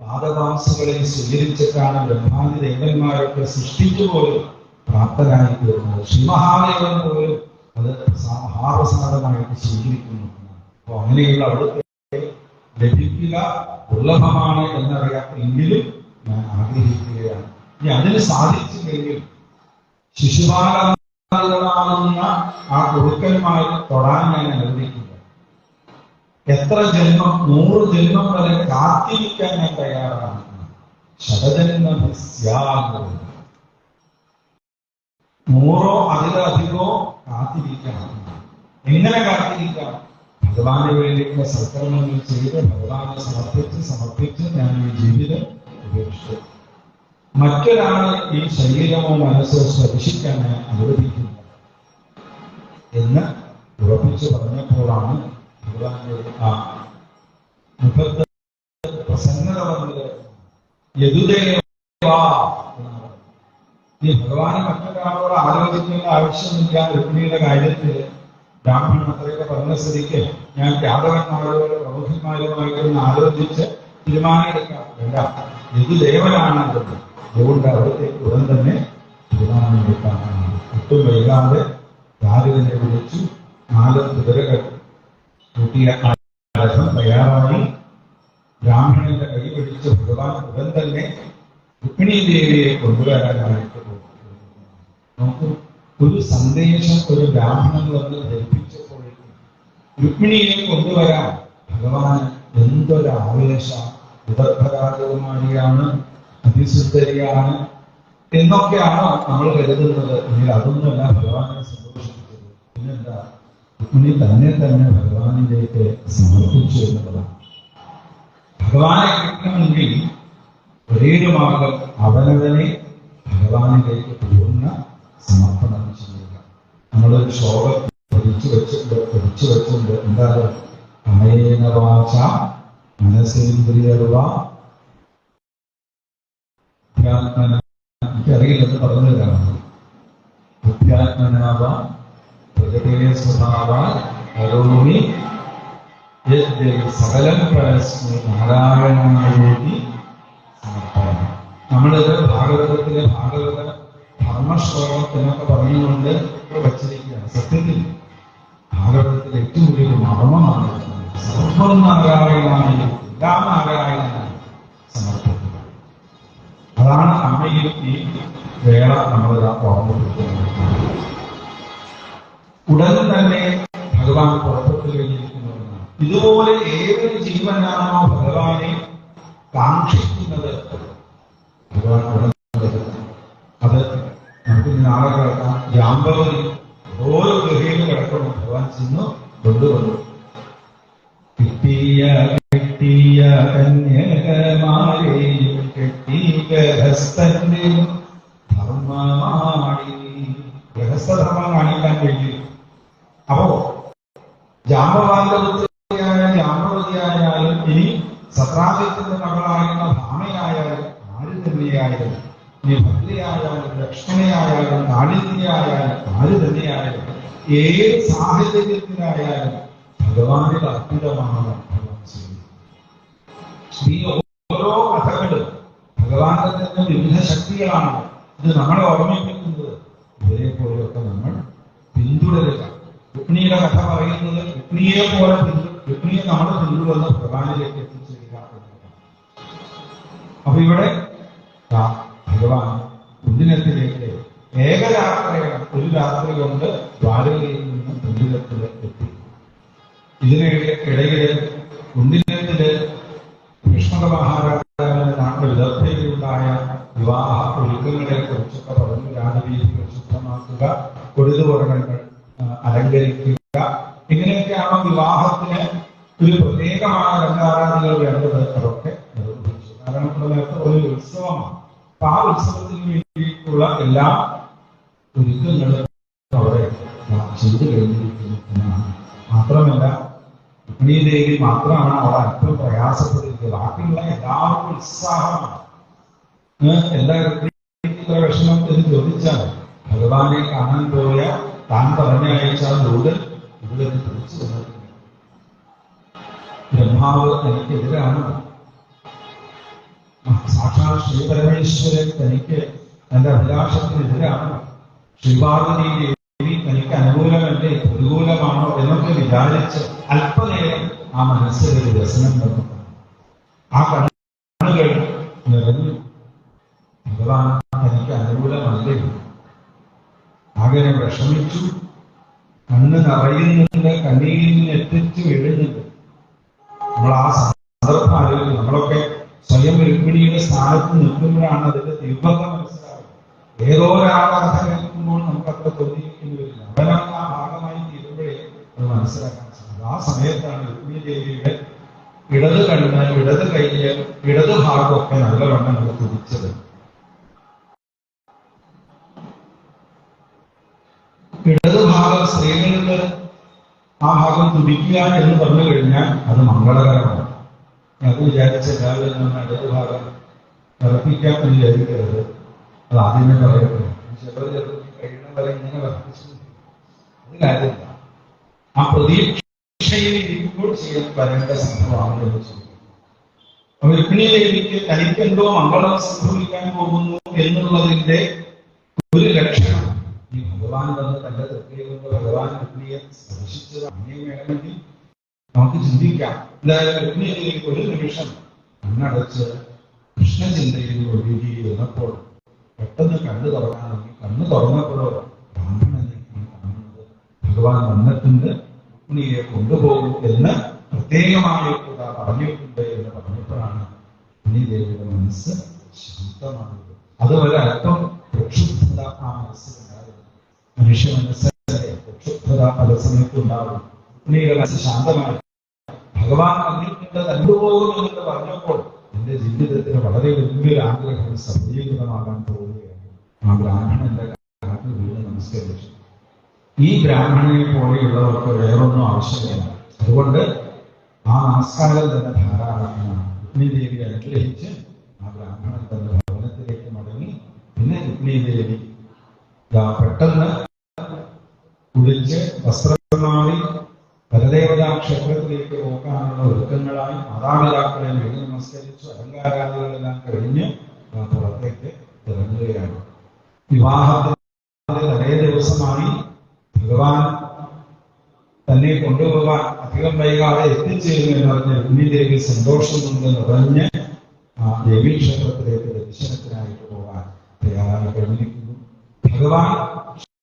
പാദവാസുകളെ സ്വീകരിച്ചിട്ടാണ് ബ്രഹ്മാദി ദേവന്മാരൊക്കെ സൃഷ്ടിച്ചു പോലും പ്രാപ്തരായി തീർന്നത്. ശ്രീമഹാദേവൻ പോലും അത് മഹാപ്രസാദമായിട്ട് സ്വീകരിക്കുന്നു. അപ്പൊ അങ്ങനെയുള്ള അവിടുത്തെ ലഭിക്കുക ദുർലഭമാണ് എന്നറിയാം. എങ്കിലും ഞാൻ ആഗ്രഹിക്കുകയാണ്. ഇനി അതിന് സാധിച്ചില്ലെങ്കിൽ ശിശുപാലമാകുന്ന ആ ഗുരുക്കന്മാർ തൊടാൻ ഞാൻ അനുവദിക്കില്ല. എത്ര ജന്മം, 100 ജന്മം വരെ കാത്തിരിക്കാൻ ഞാൻ തയ്യാറാണ്. ശതജന്മ 100 അതിലധികമോ കാത്തിരിക്കണം. എങ്ങനെ കാത്തിരിക്കാം? ഭഗവാന് വേണ്ടിയുള്ള സൽക്കർമ്മങ്ങൾ ചെയ്ത് ഭഗവാനെ സമർപ്പിച്ച് ഞാൻ ഈ ജീവിതം ഉപേക്ഷിച്ചു. മറ്റൊരാളെ ഈ ശരീരമോ മനസ്സോ സ്പർശിക്കാൻ ഞാൻ അനുവദിക്കുന്നു എന്ന് ഉറപ്പിച്ചു പറഞ്ഞപ്പോഴാണ് ഭഗവാന്റെ ആ മുഖത്ത് പ്രസന്നത വന്നത്. യദുദേവാ എന്നാണ്. ഈ ഭഗവാനെ മറ്റൊരാളോട് ആലോചിക്കേണ്ട ആവശ്യമില്ല. രുക്മിണിയുടെ കാര്യത്തിൽ ബ്രാഹ്മണൻ അത്രയൊക്കെ പറഞ്ഞ സ്ഥിതിക്ക് ഞാൻ യാദവന്മാരോട് പ്രമുഖന്മാരുമായിട്ടൊന്ന് ആലോചിച്ച് തീരുമാനമെടുക്കാം. വേണ്ട, യദുദേവനാണ് അതുകൊണ്ട്. അതുകൊണ്ട് അവിടത്തേക്ക് ഉടൻ തന്നെ തീരുമാനമെടുക്കാനാണ്. ഒട്ടും വൈകാതെ രാജുവിനെ വിളിച്ചു. 4 കുതിരകൾ കൂട്ടിയ രഥം തയ്യാറായി. ബ്രാഹ്മണന്റെ കൈ പിടിച്ച് ഭഗവാൻ ഉടൻ തന്നെ രുക്മിണി ദേവിയെ കൊണ്ടുവരാനായിട്ട് നമുക്ക് ഒരു സന്ദേശം ഒരു ബ്രാഹ്മണൻ വന്ന് ധരിപ്പിച്ചപ്പോഴേക്കും രുക്മിണിയെ കൊണ്ടുവരാൻ ഭഗവാൻ എന്തൊരു ആവേശ. വിദർഭരാജകുമാരിയാണ്, അതിസുന്ദരിയാണ് എന്നൊക്കെയാണോ നമ്മൾ കരുതുന്നത്. എങ്കിൽ അതൊന്നുമല്ല ഭഗവാനെ സന്തോഷിപ്പിച്ചത്. പിന്നെന്താ, രുക്മിണി തന്നെ ഭഗവാനിലേക്ക് സമർപ്പിച്ചു എന്നുള്ളതാണ്. ഭഗവാനെ കിട്ടണമെങ്കിൽ ഒരേ മാർഗം അവനവനെ ഭഗവാനിലേക്ക് പൂർണ്ണ സമർപ്പണം ചെയ്യുക. നമ്മളൊരു ശ്ലോകം പഠിച്ചു വെച്ചിട്ടുണ്ട്. എന്താ? കായേന വാച മനസേന്ദ്രിയർവാ അധ്യാത്മന, എനിക്കറിയില്ലെന്ന് പറഞ്ഞു തരാണ്. അധ്യാത്മനാവ പ്രകൃതേ സ്വഭാവ കരോമി സകലം പരസ്മി നാരായണായോതി സമർപ്പണം. നമ്മളിത് ഭാഗവതത്തിലെ ഭാഗവത ധർമ്മശ്ലോകത്തിനൊക്കെ പറഞ്ഞുകൊണ്ട് വച്ചിരിക്കുകയാണ്. സത്യത്തിൽ ഭാഗവതത്തിലെ ഏറ്റവും വലിയ മർമ്മമാണ് സർവം നാരായണായി, എല്ലാം നാരായണനായി സമർപ്പിക്കുക. അതാണ് അമ്മയിൽ ഈ വേള നമ്മൾ ഓർമ്മപ്പെടുത്തുന്നത്. ഉടൻ തന്നെ ഭഗവാൻ പുറപ്പെട്ടു കഴിഞ്ഞിരിക്കുന്നതാണ്. ഇതുപോലെ ഏതൊരു ജീവനാണോ ഭഗവാനെ കാക്ഷിക്കുന്നത് ഭഗവാൻ ഉടൻ അത് നമുക്ക് നാളെ കിടക്കാം. ജാമ്പവതി ഓരോ ഗൃഹയിൽ കിടക്കണം. ഭഗവാൻ ചെന്ന് കൊണ്ടുവന്നു. കിട്ടിയ കന്യകമാരെയും കെട്ടി ഗൃഹസ്ഥന്റെയും ധർമ്മമാണി. ഗൃഹസ്ഥധർമ്മം കാണിക്കാൻ കഴിയും. അപ്പോ ജാമ്പവതിയായാലും ഇനി സത്രാജിത്തിന്റെ മകളായിരുന്ന ഭാമയായാലും ആര് തന്നെയായാലും, ഇനി ഭദ്രയായാലും ലക്ഷ്മണയായാലും കാളിന്തിയായാലും ആര് തന്നെയായാലും ഏത് സാഹചര്യത്തിലായാലും ഭഗവാനിൽ അർപ്പിതമാണ് ഭഗവാൻ ചെയ്യുന്നത്. ഈ ഓരോ കഥകളും ഭഗവാന്റെ തന്നെ വിവിധ ശക്തികളാണ്. ഇത് നമ്മളെ ഓർമ്മിപ്പിക്കുന്നത്. ഇവരെ പോലെയൊക്കെ നമ്മൾ പിന്തുടരുക. രുക്മിണിയുടെ കഥ പറയുന്നത് രുക്മിണിയെ പോലെ രുക്മിണിയെ നമ്മൾ പിന്തുടർന്ന് ഭഗവാനിലേക്ക് എത്തിച്ചേരുക എന്നതാണ്. അപ്പൊ ഇവിടെ ഭഗവാൻ കുന്തിനത്തിലേക്ക് ഏകരാത്രിയാണ്, ഒരു രാത്രി കൊണ്ട് ദ്വാരകയിൽ നിന്ന് കുന്തിനത്തിൽ എത്തി. ഇതിനിടയിൽ കുന്തിനത്തില് കൃഷ്ണ മഹാരാജാവിന്റെ വിദഗ്ധയിലുണ്ടായ വിവാഹ ഒരുക്കങ്ങളെ കുറിച്ചൊക്കെ പറഞ്ഞു. രാജവീതികൾ ശുദ്ധമാക്കുക, കൊഴുതുപുറങ്ങൾ അലങ്കരിക്കുക, ഇങ്ങനെയൊക്കെയാണ് വിവാഹത്തിന് ഒരു പ്രത്യേകമായ അലങ്കാരാദികൾ വേണ്ടത്. അതൊക്കെ നിർവഹിച്ചു. കാരണം നേരത്തെ ഒരു ഉത്സവമാണ്. അപ്പൊ ആ ഉത്സവത്തിന് വേണ്ടിയിട്ടുള്ള എല്ലാ ഒരുക്കങ്ങളും അവിടെ ചെയ്തു കഴിഞ്ഞിരിക്കുന്നു എന്നാണ്. മാത്രമല്ല രുക്മിണീദേവി മാത്രമാണ് അവിടെ അല്പം പ്രയാസപ്പെട്ടിരിക്കുന്നത്. ബാക്കിയുള്ള എല്ലാവർക്കും ഉത്സാഹമാണ്. എന്താ ഇത്ര വിഷമം എന്ന് ചോദിച്ചാൽ, ഭഗവാനെ കാണാൻ പോയ താൻ പറഞ്ഞയച്ചാൽ ദൂതൻ ഇവിടെ തിരിച്ചു വന്നിട്ടുണ്ട്. ബ്രഹ്മാവ് തനിക്കെതിരാണ്. സാക്ഷാൽ ശ്രീപരമേശ്വരൻ തനിക്ക് തന്റെ അഭിലാഷത്തിനെതിരാണ്. ശ്രീപാർവതി ദേവി തനിക്ക് അനുകൂലമല്ലേ പ്രതികൂലമാണോ എന്നൊക്കെ വിചാരിച്ച് അല്പനേരം ആ മനസ്സിൽ ഒരു വ്യസനം വന്നു. ആ കണ്ണുകൾ നിറഞ്ഞു. ഭഗവാൻ തനിക്ക് അനുകൂലമല്ലേ. ആകെ വിഷമിച്ചു. കണ്ണ് നിറയുന്നുണ്ട്, കണ്ണീരിൽ നിന്ന് എത്തിച്ചു വീഴുന്നുണ്ട്. നമ്മൾ ആ സന്ദർഭം ആലോചിക്കും. നമ്മളൊക്കെ സ്വയം രുക്മിണിയുടെ സ്ഥാനത്ത് നിൽക്കുമ്പോഴാണ് അതിന്റെ തീവ്രത മനസ്സിലാവുന്നത്. ഏതോ ഒരാളെ കഥ കേൾക്കുമ്പോൾ നമുക്ക് അത്ര തോന്നിയിരിക്കുന്നു വരില്ല. അവനാണ് ആ ഭാഗമായി തീരുമ്പോഴേ അത് മനസ്സിലാക്കാൻ സാധിക്കും. ആ സമയത്താണ് രുക്മിണി ദേവിയുടെ ഇടത് കണ്ണ്, ഇടത് കൈയ്യ്, ഇടത് ഭാഗമൊക്കെ നല്ലവണ്ണം നമുക്ക് തുടിച്ചത്. ഇടത് ഭാഗം സ്ത്രീകളുടെ ആ ഭാഗം തുടിക്കുക എന്ന് പറഞ്ഞു കഴിഞ്ഞാൽ അത് മംഗളകരമാണ്. അത് വിചാരിച്ച എല്ലാവരും നമ്മൾ ഇടത് ഭാഗം വർദ്ധിക്കാൻ വിചാരിക്കരുത്. അത് ആദ്യമേ പറയപ്പെടും. കഴിയുന്ന വരെ ഇങ്ങനെ വർദ്ധിച്ചു അത് കാര്യമില്ല. ആ പ്രതീക്ഷയിൽ ഇപ്പോൾ ചെയ്യാൻ വരേണ്ട സംഭവമാണ് എന്ന് ചോദിക്കുന്നത്. അപ്പൊ രുക്മിണി ദേവിക്ക് തനിക്കെന്തോ മംഗളം സംഭവിക്കാൻ പോകുന്നു എന്നുള്ളതിന്റെ ഒരു ലക്ഷണം ഈ ഭഗവാൻ വന്ന് തന്റെ തൃപ്തികൊണ്ട് ഭഗവാൻ രുക്മിണിയെ സ്പർശിച്ചത് അങ്ങനെ വേണമെങ്കിൽ നമുക്ക് ചിന്തിക്കാം. എന്തായാലും രുക്മിണി ദേവിക്ക് ഒരു നിമിഷം കണ്ണടച്ച് കൃഷ്ണചിന്തയിൽ ഒഴുകി വന്നപ്പോൾ പെട്ടെന്ന് കണ്ണു തുറക്കാണെങ്കിൽ കണ്ണു തുറന്നപ്പോഴോ ബ്രാഹ്മണനെ കാണുന്നത് ഭഗവാൻ വന്നിട്ടുണ്ട്, രുക്മിണിയെ കൊണ്ടുപോകും എന്ന് പ്രത്യേകമായി കൂടെ പറഞ്ഞിട്ടുണ്ട് എന്ന് പറഞ്ഞപ്പോഴാണ് രുക്മിണി ദേവിയുടെ മനസ്സ് ശാന്തമാകുന്നത്. അതുപോലെ അല്പം പ്രക്ഷുബ്ധത ആ മനസ്സിലുണ്ടായിരുന്നു. മനുഷ്യ മനസ്സിലെ പ്രക്ഷുബ്ധത പല സമയത്തുണ്ടാകും. രുക്മിണിയുടെ മനസ്സ് ശാന്തമായി ഭഗവാൻ വന്നിട്ടുണ്ട് കണ്ടുപോകുമെന്ന് പറഞ്ഞപ്പോൾ എന്റെ ജീവിതത്തിന് വളരെ വലിയൊരു ആഗ്രഹം സഫലീകൃതമാകാൻ പോവുകയാണ്. ആ ബ്രാഹ്മണന്റെ കാലിൽ വീണ് നമസ്കരിച്ചു. ഈ ബ്രാഹ്മണനെ പോലെയുള്ളവർക്ക് വേറൊന്നും ആവശ്യമില്ല. അതുകൊണ്ട് ആ നമസ്കാരം തന്നെ ധാരാളമാണ്. രുക്മിണി ദേവി അനുഗ്രഹിച്ച് ആ ബ്രാഹ്മണൻ തന്റെ ഭവനത്തിലേക്ക് മടങ്ങി. പിന്നെ രുക്മിണി ദേവി പെട്ടെന്ന് കുളിച്ച് വസ്ത്രം മാറി പരദേവതാ ക്ഷേത്രത്തിലേക്ക് പോകാനുള്ള ഒരുക്കങ്ങളായി മാതാപിതാക്കളെ വീട് നമസ്കരിച്ചു. അലങ്കാരാദികളെല്ലാം കഴിഞ്ഞ് പുറത്തേക്ക് ഇറങ്ങുകയാണ്. വിവാഹത്തിന്റെ തലേ ദിവസമായി ഭഗവാൻ തന്നെ കൊണ്ടുപോകാൻ അധികം വൈകാതെ എത്തിച്ചേരുന്നു എന്ന് പറഞ്ഞ് രുക്മിണി ദേവി സന്തോഷം കൊണ്ട് നിറഞ്ഞ് ആ ദേവീക്ഷേത്രത്തിലേക്ക് ദർശനത്തിനായിട്ട് പോകാൻ തയ്യാറായി കഴിഞ്ഞിരിക്കുന്നു. ഭഗവാൻ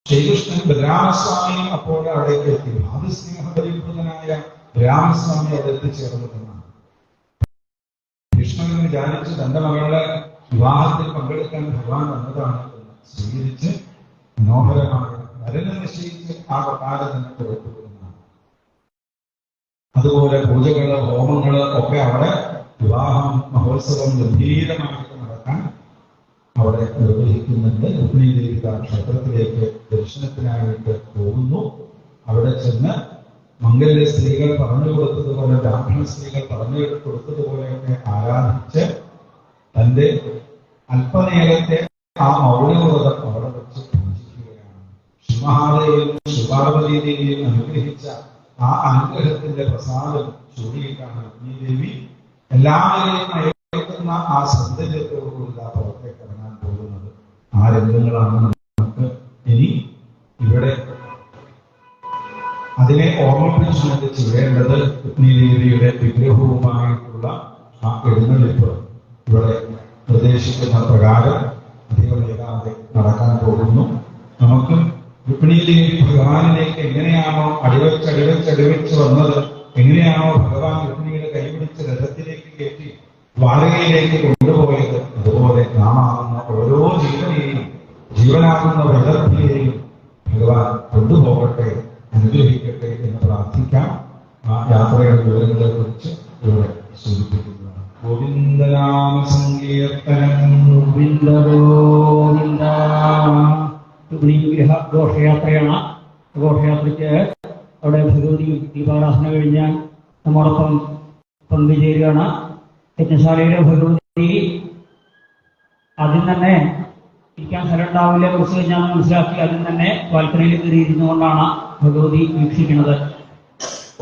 ശ്രീകൃഷ്ണൻ ബലരാമസ്വാമിയും അപ്പോൾ അവിടേക്ക് എത്തി. ഭാതൃസ്നേഹപരിപൂർണനായ ബലരാമസ്വാമി അവിടെ എത്തിച്ചേർന്നതെന്നാണ്. കൃഷ്ണൻ വിചാരിച്ച് തന്റെ മകളുടെ വിവാഹത്തിൽ പങ്കെടുക്കാൻ ഭഗവാൻ വന്നതാണ് എന്ന് സ്വീകരിച്ച് മനോഹരമായ വരനെ നിശ്ചയിച്ച് ആ കൊട്ടാരം തന്നെ പുറത്തുവിടുന്നതാണ്. അതുപോലെ പൂജകള് ഹോമങ്ങള് ഒക്കെ അവിടെ വിവാഹം മഹോത്സവം ഗംഭീരമായിട്ട് നടക്കാൻ അവിടെ നിർവഹിക്കുന്നുണ്ട്. രുക്മിണീദേവി ക്ഷേത്രത്തിലേക്ക് ദർശനത്തിനായിട്ട് പോകുന്നു. അവിടെ ചെന്ന് മംഗല്യ സ്ത്രീകൾ പറഞ്ഞു കൊടുത്തതുപോലെ, ബ്രാഹ്മണ സ്ത്രീകൾ പറഞ്ഞു കൊടുത്തതുപോലെയൊക്കെ ആരാധിച്ച് തന്റെ അല്പനേരത്തെ ആ മൗനവ്രതം അവിടെ വെച്ച് പൂജിക്കുകയാണ്. ശ്രീമഹാദേവിയും ശ്രീപാർവതീദേവിയും അനുഗ്രഹിച്ച ആ അനുഗ്രഹത്തിന്റെ പ്രസാദം ചൂടിയിട്ടാണ് രുക്മിണീദേവി എല്ലാവരെയും അയക്കുന്ന ആ സൗന്ദര്യത്തോടുകൂടി പുറത്തേക്ക് ഇറങ്ങാൻ പോകുന്നത്. ആ രംഗങ്ങളാണ് നമുക്ക് ഇനി ഇവിടെ അതിനെ ഓർമ്മിപ്പിച്ചുകൊണ്ട് ചെയ്യേണ്ടത്. രുക്മിണീദേവിയുടെ വിഗ്രഹവുമായിട്ടുള്ള ആ എഴുന്നള്ളിപ്പ് ഇവിടെ നിർദ്ദേശിക്കുന്ന പ്രകാരം അധികം വൈകാതെ നടക്കാൻ പോകുന്നു. നമുക്ക് രുക്മിണീദേവി ഭഗവാനിലേക്ക് എങ്ങനെയാണോ അടിവച്ച് വന്നത്, എങ്ങനെയാണോ ഭഗവാൻ രുക്മിണിയുടെ കൈപിടിച്ച് രഥത്തിലേക്ക് കയറ്റി ദ്വാരകയിലേക്ക് കൊണ്ടുപോയത്, അതുപോലെ നാമാകുന്ന ഓരോ ജീവനാകുന്ന വിദർഭയെയും ഭഗവാൻ കൊണ്ടുപോകട്ടെ, അനുഗ്രഹിക്കട്ടെ എന്ന് പ്രാർത്ഥിക്കാം. ആ യാത്രയുടെ വിവരങ്ങളെ കുറിച്ച് ഇവിടെ സൂചിപ്പിക്കുന്നതാണ്. ഗോവിന്ദനാമ സങ്കീർത്തനം ഗോവിന്ദ ഗോവിന്ദ. വിഗ്രഹ ഘോഷയാത്രയാണ്. ഘോഷയാത്രയ്ക്ക് അവിടെ ഭഗവതി ദീപാരാധന കഴിഞ്ഞാൽ നമ്മോടൊപ്പം പങ്കുചേരുകയാണ്. യജ്ഞശാലയിലെ ഭഗവതി ആദ്യം തന്നെ ഇരിക്കാൻ സ്ഥലം ഉണ്ടാവില്ല, കുറച്ച് കഴിഞ്ഞാൽ മനസ്സിലാക്കി ആദ്യം തന്നെ ബാൽക്കണിയിൽ കയറിയിരുന്നുകൊണ്ടാണ് ഭഗവതി വീക്ഷിക്കുന്നത്.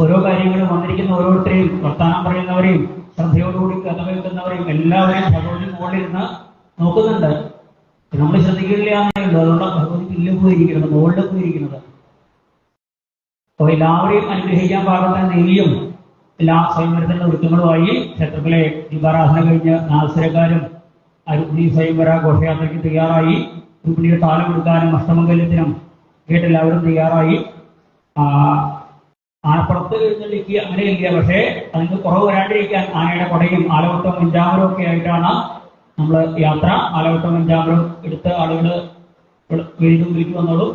ഓരോ കാര്യങ്ങളും വന്നിരിക്കുന്ന ഓരോരുത്തരെയും, വർത്താനം പറയുന്നവരെയും, ശ്രദ്ധയോടുകൂടി കഥ കേൾക്കുന്നവരെയും എല്ലാവരെയും ഭഗവതി മുകളിലിരുന്ന് നോക്കുന്നുണ്ട്. നമ്മൾ ശ്രദ്ധിക്കില്ല എന്നേ ഉള്ളൂ. അതുകൊണ്ടാണ് ഭഗവതി പിന്നിൽ പോയിരിക്കുന്നത്, മുകളിൽ പോയിരിക്കുന്നത്. അപ്പോൾ എല്ലാവരെയും അനുഗ്രഹിക്കാൻ പാകത്തെ നെയ്യും എല്ലാ സ്വയംവരത്തിന്റെ ഒരുക്കങ്ങളുമായി ക്ഷേത്രത്തിലെ ദീപാരാധന കഴിഞ്ഞ് നാൽസരക്കാരും രുക്മിണി സ്വയംവര ഘോഷയാത്രയ്ക്ക് തയ്യാറായി. രുക്മിണിയുടെ താലം എടുക്കാനും അഷ്ടമംഗല്യത്തിനും കേട്ടെല്ലാവരും തയ്യാറായി. ആനപ്പുറത്ത് എഴുന്നള്ളിക്കുക അങ്ങനെയില്ല, പക്ഷേ അതിന് കുറവ് വരാണ്ടിരിക്കാൻ ആനയുടെ കൊടയും ആലവട്ടം വെഞ്ചാമരവും ഒക്കെ ആയിട്ടാണ് നമ്മൾ യാത്ര. ആലവട്ടം വെഞ്ചാമരം എടുത്ത് ആളുകൾ വീണ്ടും വിളിക്ക് വന്നോളൂ.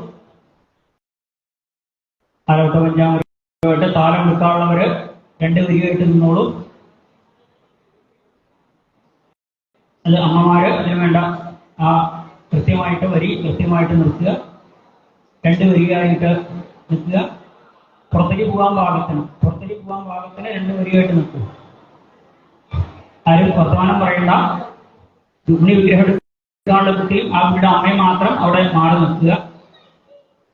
ആലവട്ടം വെഞ്ചാമരമായിട്ട് താലം എടുക്കാനുള്ളവര് 2 വരിയായിട്ട് നിന്നോളൂ. അത് അമ്മമാര് അതിന് വേണ്ട ആ കൃത്യമായിട്ട് വരി കൃത്യമായിട്ട് നിർത്തുക. 2 വരിയായിട്ട് നിൽക്കുക. പുറത്തേക്ക് പോകാൻ പാകത്തിന് 2 വരിയായിട്ട് നിൽക്കുക. ആരും വർത്തമാനം പറയണ്ട. രുക്മിണി വിഗ്രഹം എടുക്കാനുള്ള കുട്ടിയും ആ കുട്ടിയുടെ അമ്മയും മാത്രം അവിടെ മാറി നിൽക്കുക.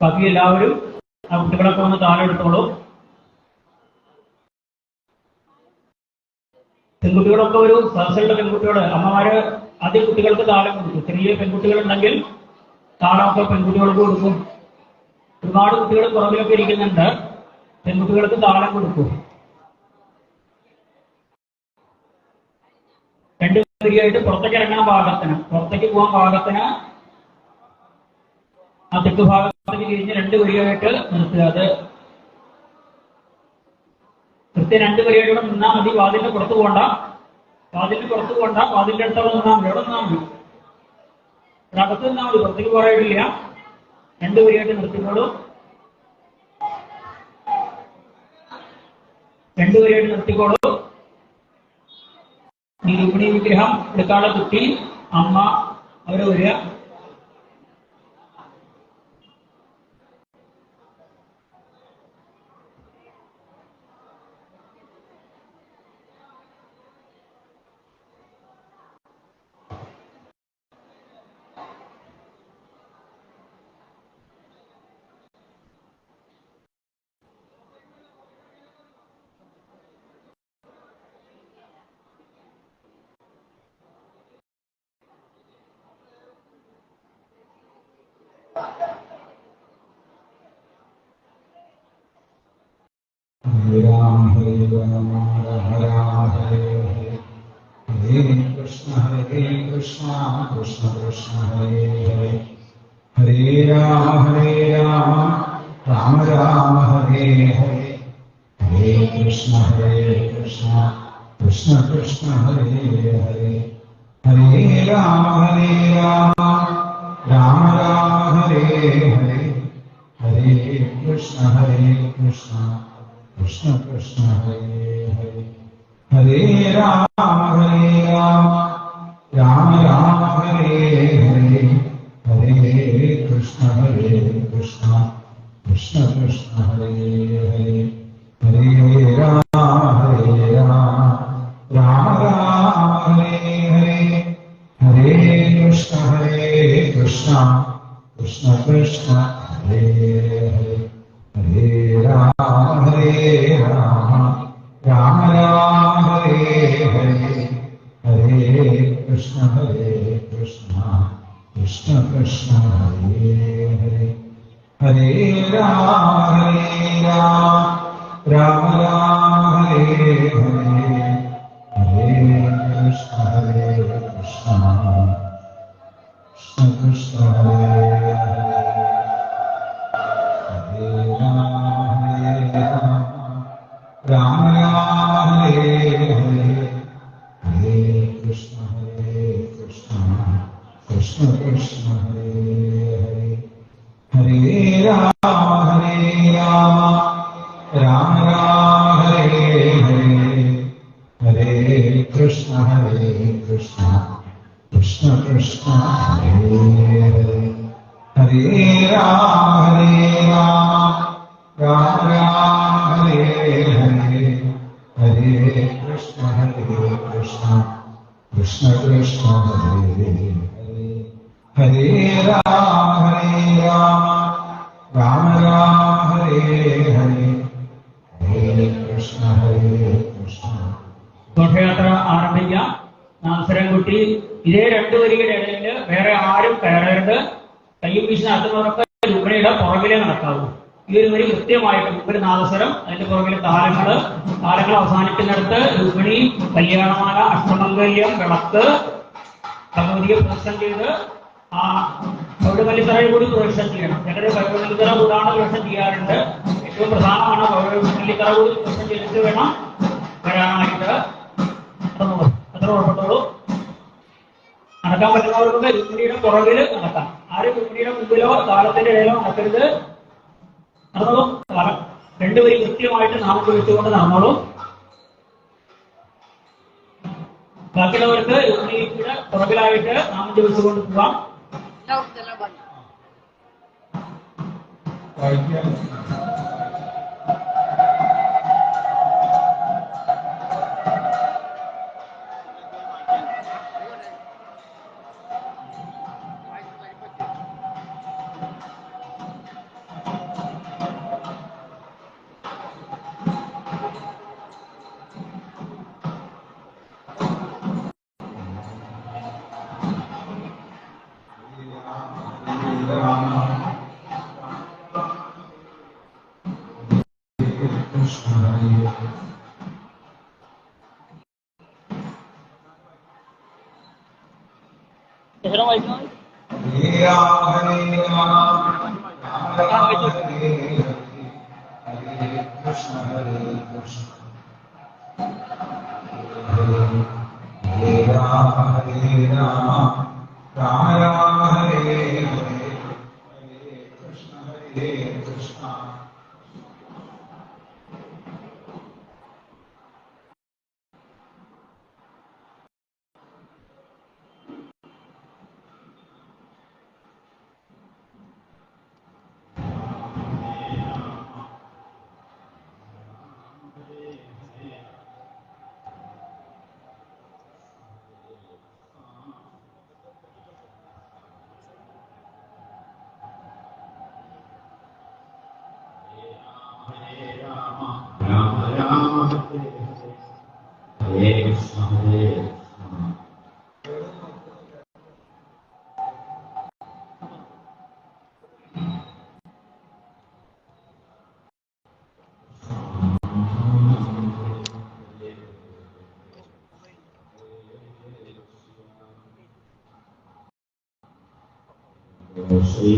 ബാക്കി എല്ലാവരും ആ കുട്ടികളൊക്കെ ഒന്ന് താഴെടുത്തോളൂ. പെൺകുട്ടികളൊക്കെ ഒരു സദസ്സുള്ള പെൺകുട്ടികൾ, അമ്മമാര് ആദ്യം കുട്ടികൾക്ക് താളം കൊടുക്കും. ചെറിയ പെൺകുട്ടികളുണ്ടെങ്കിൽ താളമൊക്കെ പെൺകുട്ടികൾക്ക് കൊടുക്കും. ഒരുപാട് കുട്ടികൾ പുറകിലൊക്കെ ഇരിക്കുന്നുണ്ട്, പെൺകുട്ടികൾക്ക് താളം കൊടുക്കും. 2 വരിയായിട്ട് പുറത്തേക്ക് ഇറങ്ങാൻ പാകത്തിന്, പുറത്തേക്ക് പോകാൻ പാകത്തിന് ആ തെക്ക് ഭാഗത്തേക്ക് തിരിഞ്ഞ് 2 വരിയായിട്ട് നിർത്തുക. അത് കൃത്യം 2 വരിയായിട്ട് നിന്നാൽ മതി. വാതിലിന്റെ പുറത്ത് പോകണ്ട, വാതിലിന്റെ അടുത്തോളം നിന്നാൽ മതി. എവിടെ നിന്നാൽ മതി, ഇവിടെ അകത്ത് നിന്നാൽ മതി, പുറത്തേക്ക് പോകാനില്ല. 2 വരിയായിട്ട് നിർത്തിക്കോളൂ. 2 വരിയായിട്ട് നിർത്തിക്കോളൂ. ഈ രുക്മിണി വിഗ്രഹം എടുക്കാനുള്ള കുട്ടി, അമ്മ അവര് വരിക. ഹരേ രാമ ഹരേ രാമ രാമ ഹരേ ഹരേ, ഹരേ കൃഷ്ണ കൃഷ്ണ കൃഷ്ണ ഹരേ ഹരേ, ഹരേ രാമ രാമ രാമ ഹരേ ഹരേ ഹരേ കൃഷ്ണ കൃഷ്ണ കൃഷ്ണ ഹരേ ഹരേ ഹരേ രാമ രാമ രാമ ഹരേ ഹരേ ഹരേ കൃഷ്ണ കൃഷ്ണ കൃഷ്ണ ഹരേ ഹരേ ഹരേ രാമ രാമ രാമ ഹരേ ഹരേ ഹരേ കൃഷ്ണ കൃഷ്ണ കൃഷ്ണ ഹരേ ഹരേ ഹരേ രാമ രാമ രാമ ഹരേ ഹരേ ഹരേ കൃഷ്ണ കൃഷ്ണ കൃഷ്ണ ഹരേ ഹരേ ഹരേ രാമ രാമ രാമ ഹരേ ഹരേ ഹരേ കൃഷ്ണ കൃഷ്ണ കൃഷ്ണ ഹരേ ഹരേ ഹരേ രാമ രാമ രാമ ഹരേ ഹരേ ഹരേ കൃഷ്ണ കൃഷ്ണ കൃഷ്ണ ഹരേ ഹരേ രാമ രാമ ഹരേ ഹരേ ഹരേ കൃഷ്ണ കൃഷ്ണ കൃഷ്ണ ഹരേ ഹരേ ഹരേ രാമ രാമ രാമ ഹരേ ഹരേ ഹരേ കൃഷ്ണ കൃഷ്ണ കൃഷ്ണ ഹരേ ഹരേ ഹരേ രാമ രാമ രാമ ഹരേ ഹരേ ഹരേ കൃഷ്ണ കൃഷ്ണ കൃഷ്ണ ഹരേ ഹരേ ഹരേ രാമ രാമ രാമ ഹരേ ഹരേ ഹരേ കൃഷ്ണ കൃഷ്ണ. ഘോഷയാത്ര ആരംഭിക്കാം. നാമസ്വരം കുട്ടി ഇതേ രണ്ടു വരികളുടെ ഇടയിൽ വേറെ ആരും കയറരുത്. കയ്യും വീശി നടത്തുന്നവരൊക്കെ രുക്മിണിയുടെ പുറകിലേ നടക്കാവൂ. ഈ ഒരു വരി കൃത്യമായിട്ട് മുമ്പിൽ നാദസ്വരം, അതിന്റെ പുറകിൽ താളങ്ങൾ അവസാനിക്കുന്നിടത്ത് രുക്മിണി, കല്യാണമാല, അഷ്ടമംഗല്യം, വിളക്ക്, ഭഗവതിയെ പ്രദർശനം ചെയ്ത് ആ പൗരമല്ലിത്തറയിൽ കൂടി പ്രദർശനം ചെയ്യണം. ചിലര് പൗരമല്ലിത്തറ കൂടാണ് പ്രദർശനം ചെയ്യാറുണ്ട്. ഏറ്റവും പ്രധാനമാണ് പൗരമല്ലിത്തറ കൂടി പ്രദർശനം ചെയ്തിട്ട് വേണം വരാനായിട്ട്. അത്ര ഉറപ്പുള്ളൂ. നടക്കാൻ പറ്റുന്നവർക്കൊക്കെ രുക്മിണിയുടെ പുറകിൽ നടക്കാം. ആരും രുക്മിണിയുടെ മുമ്പിലോ താളത്തിന്റെ ഇടയിലോ നടക്കരുത്. നടന്നോളൂ. രണ്ടുപേരും കൃത്യമായിട്ട് നാമത്തിൽ വെച്ചുകൊണ്ട് നടന്നോളൂ. ബാക്കിയുള്ളവർക്ക് രുക്മിണിയുടെ പുറകിലായിട്ട് നാമം ജപിച്ചുകൊണ്ട് പോവാം. ശ്രീ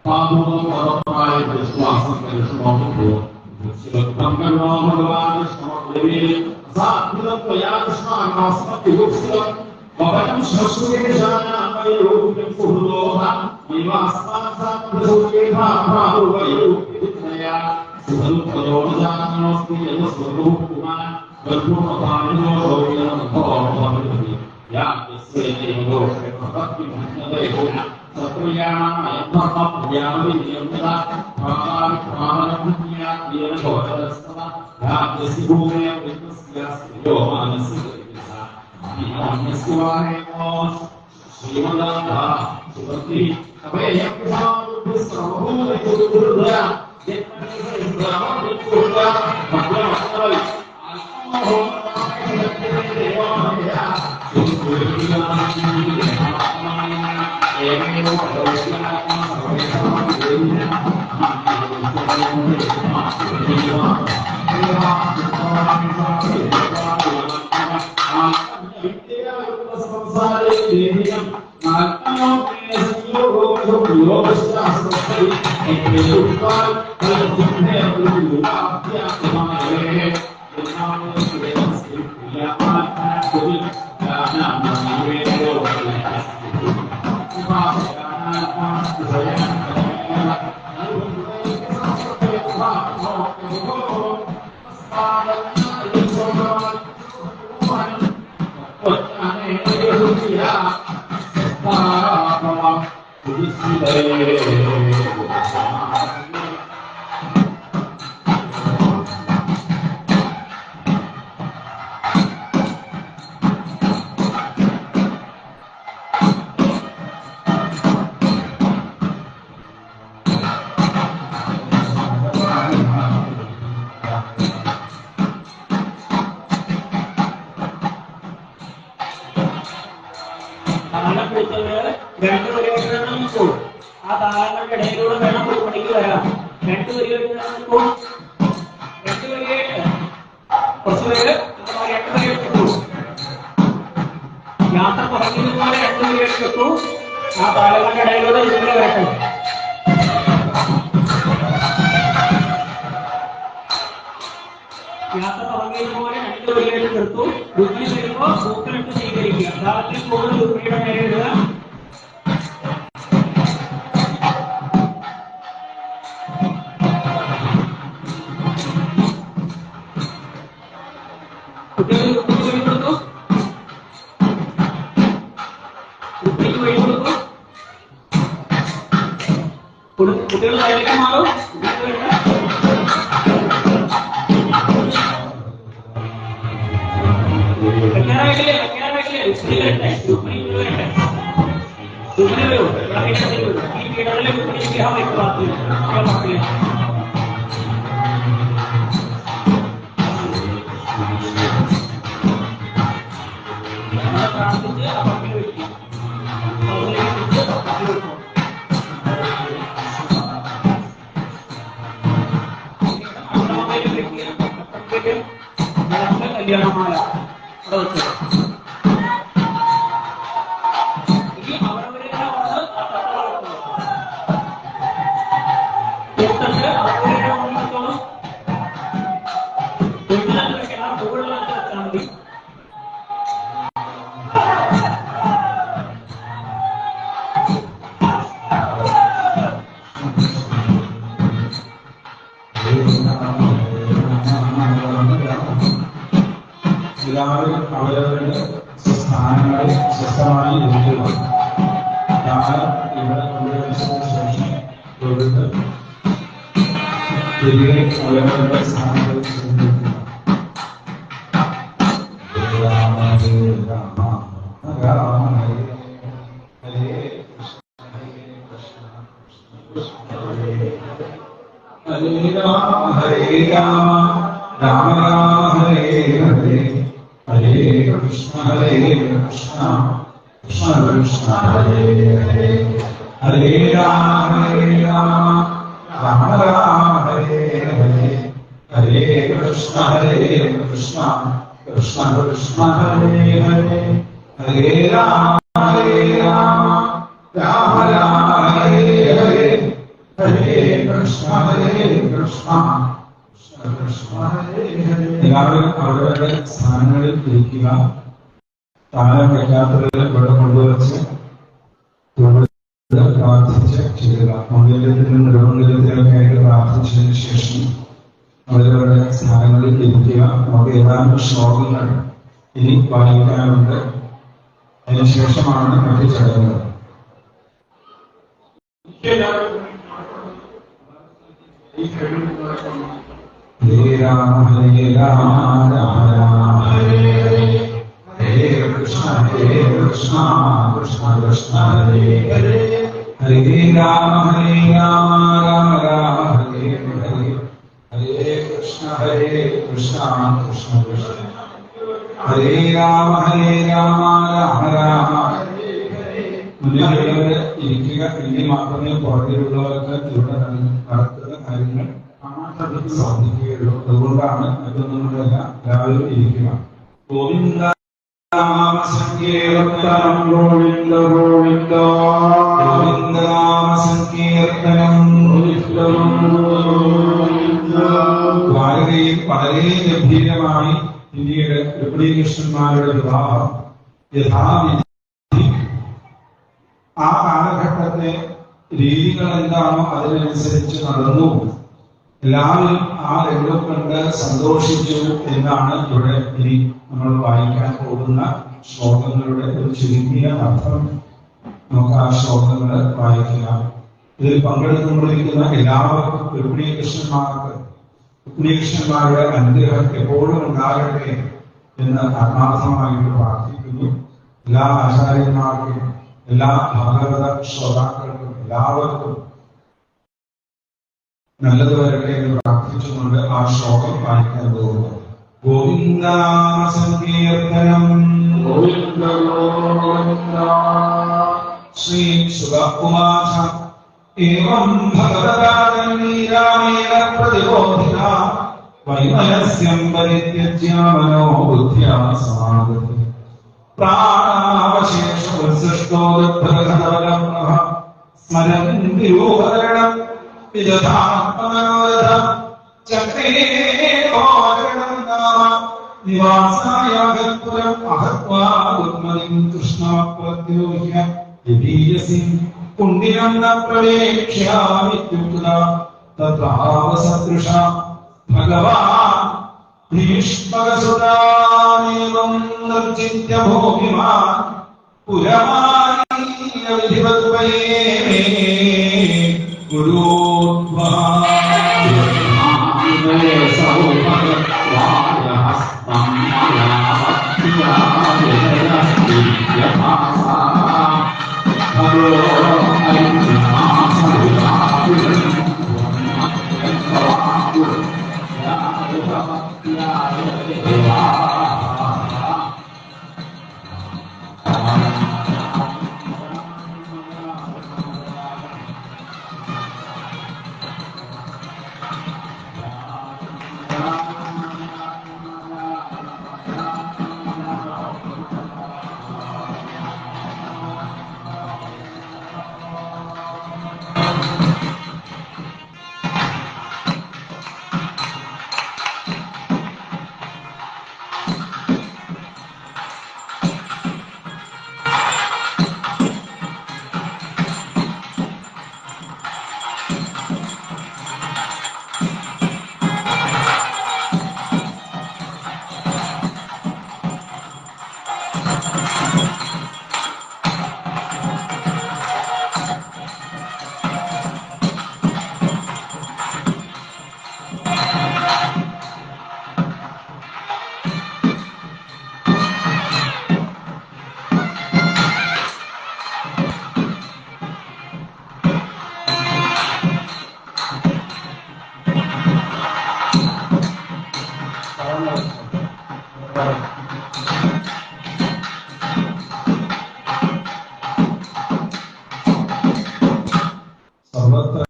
പാപവും ഉറപ്പായ വിശ്വാസം പരിശ്രമമുണ്ടോ ഭഗവാൻ وَبَنَمْ شَسُوِيَ جَانَا غَيْرُهُ مِنْ فُهُدُوهَا وَإِمَاسْتَانْسَا بِسُوِيَهَا فَهُوَ غَيْرُهُ بِإِثْنَيَا سُبَلُقَدُونَ جَانَوْسْتِ يَسْرُهُمَا وَالْمُقَامِنُ وَغَوْيَ الْقَوْمَ يَا بِسْوَيْتِهُ فَقَدْ مُحْتَدَيْهُ സത്രിയാണ യന്ത്രപ്രിയാവിയന്ത പ്രാണപ്രാണപ്രിയ യന്ത്രോദസ്തവ രാജസിഭൂമേ വിസ്യാസ്യോ മാനസികവിസ അമിസ്വാനേമോ ശ്രീമദാ സുഭക്തി അഭയപ്രസാദു സർവഭൂതയുദ്ധ യജ്ഞ മഗ്നമസ്തവ ആത്മഹോ ദേവായ ആ താളങ്ങളുടെ ഇടയിലൂടെ വേണം ഒരു പണിക്ക് വരാം. രണ്ട് വരിയായിട്ട് കുറച്ച് പേര് രണ്ട് വരിയായിട്ട് കിട്ടൂ. യാത്ര പറഞ്ഞതുപോലെ രണ്ട് വരിയായിട്ട് കിട്ടൂ. ആ താളങ്ങളുടെ ഇടയിലൂടെ ഇതിങ്ങനെ വരട്ടെ. യാത്ര പറഞ്ഞതുപോലെ രണ്ട് വരിയായിട്ട് നിർത്തൂ. രുക്മിണി വരുമ്പോൾ പൂക്കളിട്ട് സ്വീകരിക്കുക. താളത്തിൽ കൂടുതൽ രുക്മിണിയുടെ നേരെ ഇടുക. കുട്ടികൾ അതിലേക്ക് മാറും. വെക്കാനായിട്ടില്ലേ ഈ പീഡകളിലെ കുട്ടി സ്നേഹം വെക്കുക. പ്രാർത്ഥിച്ച് ആ പക്കിൽ വെക്കുക. കല്യാണമാല അവിടെ വെച്ചത് ഇനി അവരവരെ വന്ന് അവരവരെ മുന്നിലെത്തോളം വീട്ടിലാണ് വെക്കണം. മുകളിലാണ് വെച്ചാൽ മതി. എല്ലാവരും അവരവരുടെ സ്ഥാനങ്ങളിൽ സ്വസ്ഥമായി ഇരിക്കുക. താഴെ ഇവിടെ കൊണ്ടുവച്ചതിന് ശേഷം തൊഴുത്ത് തിരികെ അവരവരുടെ സ്ഥാനങ്ങളിൽ ചെന്നിരിക്കുക. രാമ രാമ രാമ ഹരേ ഹരേ രാമ ഹരേ രാമ രാമ രാമ ഹരേ ഹരേ ഹരേ കൃഷ്ണ കൃഷ്ണ കൃഷ്ണ ഹരേ ഹരേ ഹരേ രാമ രാമ രാമ ഹരേ ഹരേ ഹരേ കൃഷ്ണ കൃഷ്ണ കൃഷ്ണ കൃഷ്ണ ഹരേ ഹരേ ഹരേ രാമ രാമ രാമ രാമ ഹരേ ഹരേ കൃഷ്ണ ഹരേ കൃഷ്ണ കൃഷ്ണ കൃഷ്ണ ഹരേ ഹരേ. എല്ലാവരും അവരവരുടെ സ്ഥാനങ്ങളിൽ ഇരിക്കുക. താരം വയ്ക്കാത്തവരെ ഇവിടെ കൊണ്ടുവച്ച് പ്രാർത്ഥിച്ച് ചെയ്യുക. മംഗല്യത്തിനും നിർമംഗല്യത്തിനൊക്കെയായിട്ട് പ്രാർത്ഥിച്ചതിന് ശേഷം അവരവരുടെ സ്ഥാനങ്ങളിൽ ഇരിക്കുക. നമുക്ക് ഏതാനും ശ്ലോകങ്ങൾ ഇനി വായിക്കാനുണ്ട്. അതിനുശേഷമാണ് മറ്റു ചടങ്ങുകൾ. ഹരേ രാമ ഹരേ രാമ രാമ രാമ ഹരേ ഹരേ ഹരേ കൃഷ്ണ കൃഷ്ണ കൃഷ്ണ ഹരേ ഹരേ ഹരേ രാമ രാമ രാമ ഹരേ ഹരേ ഹരേ കൃഷ്ണ കൃഷ്ണ കൃഷ്ണ ഹരേ രാമ രാമ രാമ മുന്നിലുള്ളവര് ഇരിക്കുക. എങ്കിൽ മാത്രമേ പുറകിലുള്ളവർക്ക് ഇവിടെ നടക്കുന്ന കാര്യങ്ങൾ സാധിക്കുകയുള്ളൂ. അതുകൊണ്ടാണ് മറ്റൊന്നുകൊണ്ടല്ല, എല്ലാവരും ഇരിക്കുക. ഗോവിന്ദ നാമ സങ്കീർത്തനം ഗോവിന്ദ ഗോവിന്ദ ഗോവിന്ദ നാമ സങ്കീർത്തനം ദ്വാരകയിൽ വളരെ ഗംഭീരമായി പിന്നീട് രുക്മിണീകൃഷ്ണന്മാരുടെ വിവാഹം യഥാവിധി ആ കാലഘട്ടത്തെ രീതികൾ എന്താണോ അതിനനുസരിച്ച് നടന്നു. എല്ലാവരും ആ രംഗം കണ്ട് സന്തോഷിച്ചു എന്നാണ് ഇവിടെ ഇനി നമ്മൾ വായിക്കാൻ പോകുന്ന ശ്ലോകങ്ങളുടെ ഒരു ചുരുങ്ങിയ അർത്ഥം. നമുക്ക് ആ ശ്ലോകങ്ങൾ വായിക്കാം. ഇതിൽ പങ്കെടുത്തുകൊണ്ടിരിക്കുന്ന എല്ലാവർക്കും രുക്മിണീകൃഷ്ണന്മാരുടെ അനുഗ്രഹം എപ്പോഴും ഉണ്ടാകട്ടെ എന്ന് ആത്മാർത്ഥമായിട്ട് പ്രാർത്ഥിക്കുന്നു. എല്ലാ ആചാര്യന്മാർക്കും എല്ലാ ഭാഗവത ശ്രോതാക്കൾക്കും എല്ലാവർക്കും നല്ലത് വരട്ടെ എന്ന് പ്രാർത്ഥിച്ചുകൊണ്ട് ആ ശ്ലോകം വായിക്കാൻ പോകുന്നു. ഗോവിന്ദനാമ സങ്കീർത്തനം ഗോവിന്ദ ഗോവിന്ദ. ശ്രീ ശുഗകുമാര ഏവം ഭഗവതാനീരാമേണ പ്രതിബോധിത വൈമനസ്യം പരിത്യജ്യ മനോ ബുദ്ധ്യാ സമാഗതഃ പ്രാണാവശേഷോത്സൃഷ്ടോ ദുഃഖകഥവലം സ്മരൻ വിരൂപകരണം വിദധാത്മനോരഥം ചക്രേ ഓരണം നാമ നിവാസായാഗത്പുരം അഹത്വാ ദുർമതിം കൃഷ്ണപ്രത്യോഹ്യ യദീയസിം പുണ്യം ന പ്രവേക്ഷ്യാമിത്യുക്ത തത്രാവസദൃശ ഭഗവാൻ ഭീഷ്മകസുതാനേവം നിർജിത്യ ഭൂമിമാൻ പുരമാനീയ വിധിവദ്വയേ സർവത്ര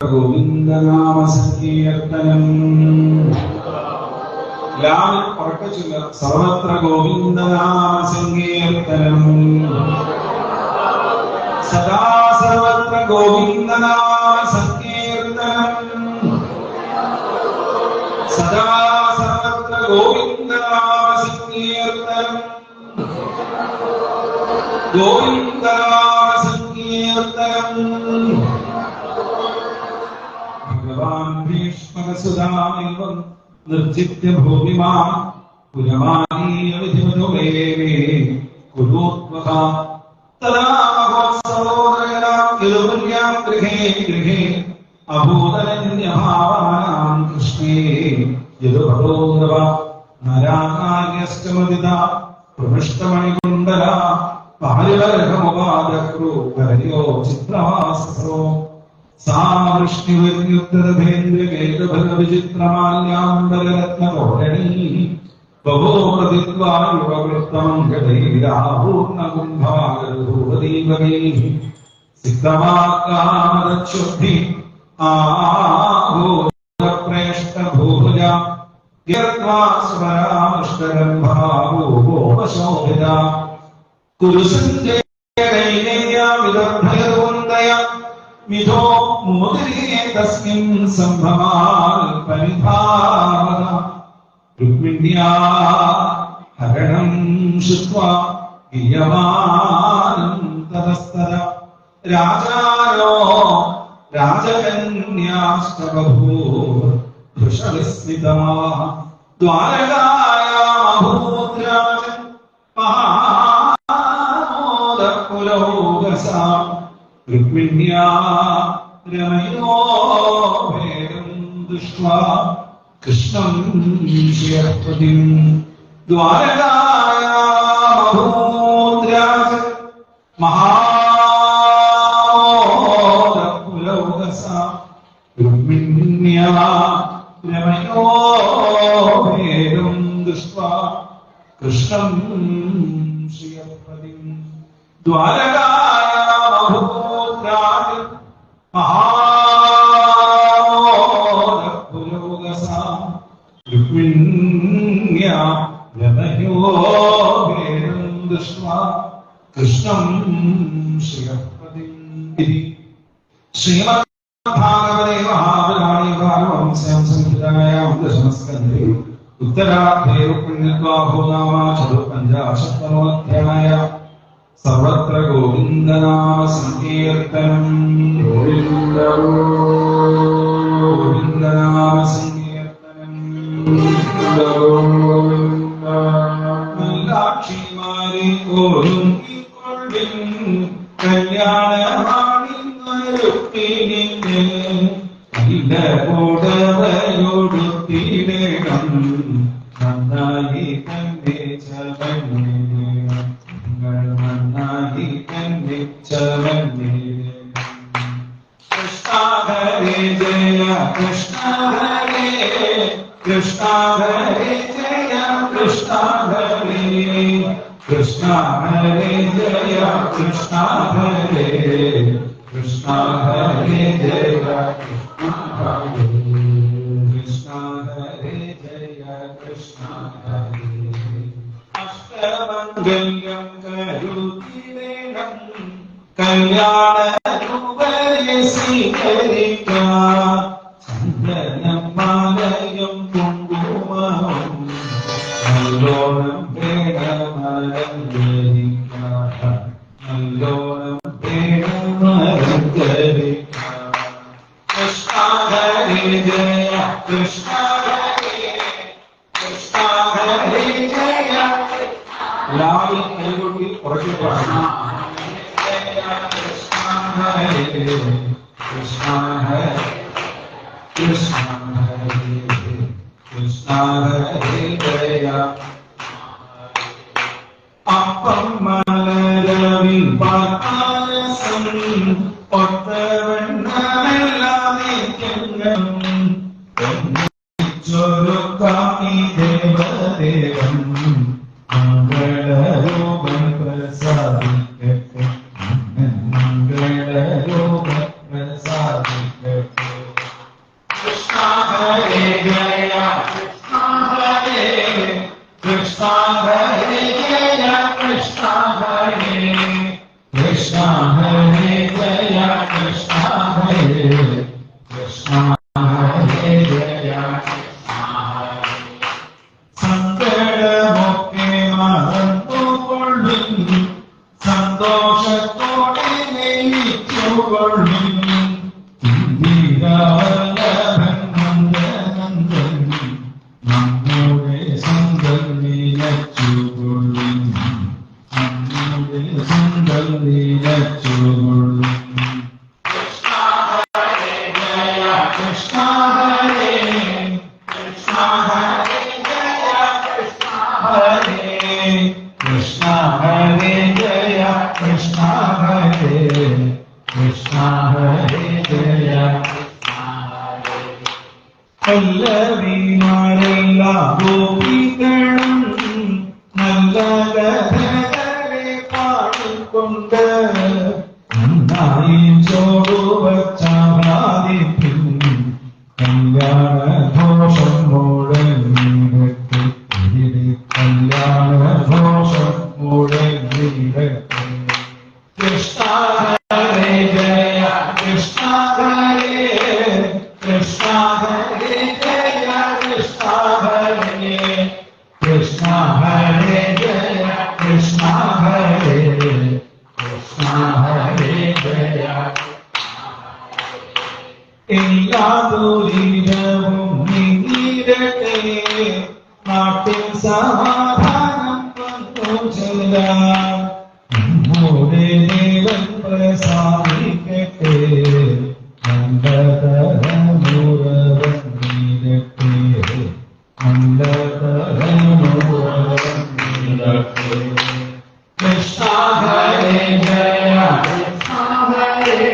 ഗോവിന്ദനാമ സങ്കീർത്തനം. എല്ലാവരും ഉറക്കെ ചൊല്ലുക. സർവത്ര ഗോവിന്ദനാമ സങ്കീർത്തനം. സദാ സർവത്ര ഗോവിന്ദനാമ സങ്കീർത്തനം. സദാ സർവത്ര ഗോവിന്ദനാമസങ്കീർത്തനം ഗോവിന്ദനാമസങ്കീർത്തനം. ഭഗവാൻ ഭീഷ്മകസുതാമൈവം നിർജിത്യ ഭൂമിമാം പുരമാനീയ വിധിമതോ മേ കുരുത്വഃ. തദാ മഹോത്സവോദയനാം യദുപുണ്യാം ഗൃഹേ ഗൃഹേ അഭൂതനന്യഭാവാനാം കൃഷ്ണേ യദുഭഗോദ്രവ നരാകാര്യഷ്ടമദിത പ്രവിഷ്ടമണികുണ്ടല പാരിവർഹമുപാദക്രൂകരയോ ചിത്രവാസസോ സാ വൃഷ്ണിവന്യുക്തരഭേന്ദ്രകേതുഭഗവിചിത്രമാല്യാംബരരത്നകോരണീ ബഭോ പ്രതിദ്വായുവകൃത്തമംഗതൈരാഭൂർണകുംഭാഗരൂപദീപകൈः സിദ്ധമാകാമദക്ഷുദ്ധി ആഭൂപ്രേഷ്ടഭൂഭുജ യത്വാസ്വരാമുഷ്ടരംഭാവോപശോഭിത കുരുസഞ്ജയനൈനേയാവിദർഭയർവന്ദയ മിഥോ മോദിരേ തസ്മിൻ സംഭ്രമാൽ പരിഭാവന. രുക്മിണ്യാ ഹരണം ശ്രുത്വാ ഗീയമാനം തതസ്തര രാജാനോ രാജകന്യാസ്തബഭൂർഭൃഷവിസ്മിതാഃ ദ്വാരകായാമഭൂദ്രാജൻ മഹാമോദപുരൗകസാ രുക്മിണ്യാ രമയോ ഭേദം ദൃഷ്ട്വാ കൃഷ്ണം ശ്രിയപതിം. ദ്വാരകായാമഭൂദ്രാജൻ മഹാമോദപുരൗകസാ രുക്മിണ്യാ രമയോ ഭേദം ദൃഷ്ട്വാ കൃഷ്ണം ശ്രിയപതിം. ദ്വാരകായാമഭൂദ്രാജൻ മഹാമോദപുരൗകസാ രുക്മിണ്യാ രമയോ ഭേദം ദൃഷ്ട്വാ കൃഷ്ണം ശ്രിയപതിം. ശ്രീമദ്ഭാഗവതേ മഹാപുരാണേ ഭാഗവതംസ്യാം സംഹിതായാം ദശമസ്കന്ധേ ഉത്തരാർദ്ധേ രുക്മിണ്യദ്വാഭോ നാമ ചതുർപഞ്ചാശത്തമോऽധ്യായ. സർവത്ര ഗോവിന്ദനാമ സങ്കീർത്തനം ഗോവിന്ദനാമ സങ്കീർത്തനം. മീനാക്ഷിമാരെ ഒരുങ്ങിക്കൊള്ളിൻ കല്യാണമാണിന്നൊരുത്തിനിന്നെ ഇല്ല കൂടവയൊടുത്തിടണം നന്നായി തന്നെ ചവന്നിടണം നന്നായി തന്നെ ചവന്നിടണം. കൃഷ്ണ ഹരേ ജയ കൃഷ്ണ ഹരേ കൃഷ്ണ ഹരേ ജയ കൃഷ്ണ ഹരേ കൃഷ്ണ ഹരേ ജയ കൃഷ്ണ ഹരേ കൃഷ്ണ ഹരേ ജയ കൃഷ്ണ ഹരേ കൃഷ്ണ ഹരേ ജയ കൃഷ്ണ ഹരേ. അഷ്ടമംഗല്യം കരുതിടണം കല്യാണരൂപരെ സ്വീകരിക്കാം ചന്ദനം മാലയും കുങ്കുമവും നല്ലോണം വേണമലങ്കരിക്കാം നല്ലോണം വേണമലങ്കരിക്കാം. കൃഷ്ണ ഹരേ ജയ കൃഷ്ണ ഹരേ കൃഷ്ണ ഹരേ ജയ. എല്ലാവരും കൈകൊട്ടി ഉറക്കെ പാടണം. കൃഷ്ണ ഹരേ കൃഷ്ണ ഹരേ കൃഷ്ണ ഹരേ കൃഷ്ണ ഹരേ ജയ. അപ്പം മലരവിൽ പായസം ഒത്തവണ്ണമല്ലാതെ ചൊരുക്കാമി ദേവദേവൻ മംഗളരൂപം പ്രസാദിക്കട്ടെ മംഗളരൂപം പ്രസാദിക്കട്ടെ. കൃഷ്ണ ഹരേ ജയ കൃഷ്ണ ഹരേ കൃഷ്ണ ഹരേ ജയ കൃഷ്ണ ഹരേ കൃഷ്ണ ഹരേ ജയ കൃഷ്ണ ഹരേ കൃഷ്ണ ഹരേ ജയ കൃഷ്ണ ഹരേ കൃഷ്ണ ഹരേ ജയ കൃഷ്ണ ഹരേ കൃഷ്ണ ഹരേ ജയ പല്ലവിമാരെല്ലാ ഗോപികളും നല്ല കഥകളെ പാടിക്കൊണ്ട് നന്നായി ചോടുവച്ചാദിപ്പിൻ കല്യാണഘോഷം മുഴങ്ങിടട്ടെ കല്യാണഘോഷം മുഴങ്ങിടട്ടെ കൃഷ്ണ ഹരേ ജയ കൃഷ്ണ ഹരേ കൃഷ്ണ ഹരേ ജയ കൃഷ്ണ ഹരേ കൃഷ്ണ ഹരേ ജയ കൃഷ്ണ ഹരേ കൃഷ്ണ ഹരേ ജയ എല്ലാ ദുരിതവും നീങ്ങിടട്ടെ നാട്ടിൽ സമാധാനം വന്നു ചെല്ലാം നമ്മുടെ ദേവൻ പ്രസാദിക്കട്ടെ നല്ലതരമുറവൻ നീരട്ടെ നല്ലതരമുറവൻ നീരട്ടെ കൃഷ്ണ ഹരേ ജയ കൃഷ്ണ ഹരേ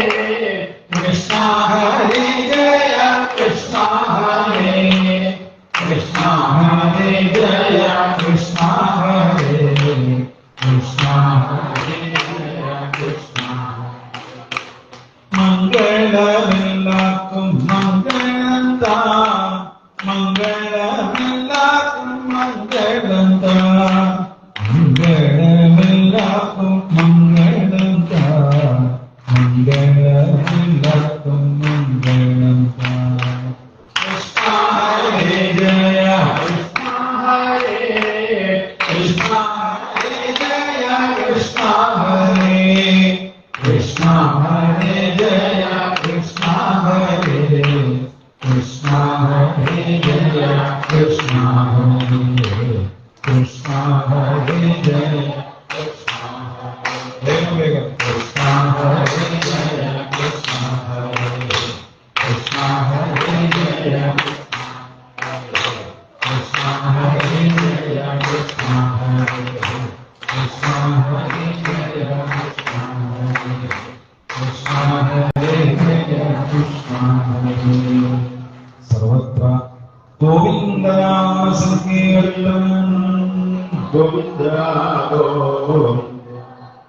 കൃഷ്ണ ഹരേ ജയ കൃഷ്ണ ഹരേ കൃഷ്ണ ഹരേ ജയ കൃഷ്ണ ഹരേ കൃഷ്ണ ഹരേ ജയ കൃഷ്ണ മംഗളമെല്ലാവർക്കും മംഗളം താ മംഗളമെല്ലാവർക്കും മംഗളം താ മംഗളമെല്ലാവർക്കും മംഗളം താ മംഗളമെല്ലാവർക്കും മംഗളം താ കൃഷ്ണ ഹരേ ജയ കൃഷ്ണ ഹരേ കൃഷ്ണ ഹരേ ജയ കൃഷ്ണ ഹരേ കൃഷ്ണ ഹരേ ജയ കൃഷ്ണ ഹരേ കൃഷ്ണ ഹരേ ജയ കൃഷ്ണ ഹരേ കൃഷ്ണ ഹരേ ജയ കൃഷ്ണ ഹരേ കൃഷ്ണ ഹരേ ജയ കൃഷ്ണ ഹരേ കൃഷ്ണ ഹരേ ജയ കൃഷ്ണ ഹരേ ജയ കൃഷ്ണ ഹരേ കൃഷ്ണ ഹരേ ജയ കൃഷ്ണ ഹരേ ജയ കൃഷ്ണ ഹരേ സർവത്ര ഗോവിന്ദനാമ സങ്കീർത്തനം ഗോവിന്ദ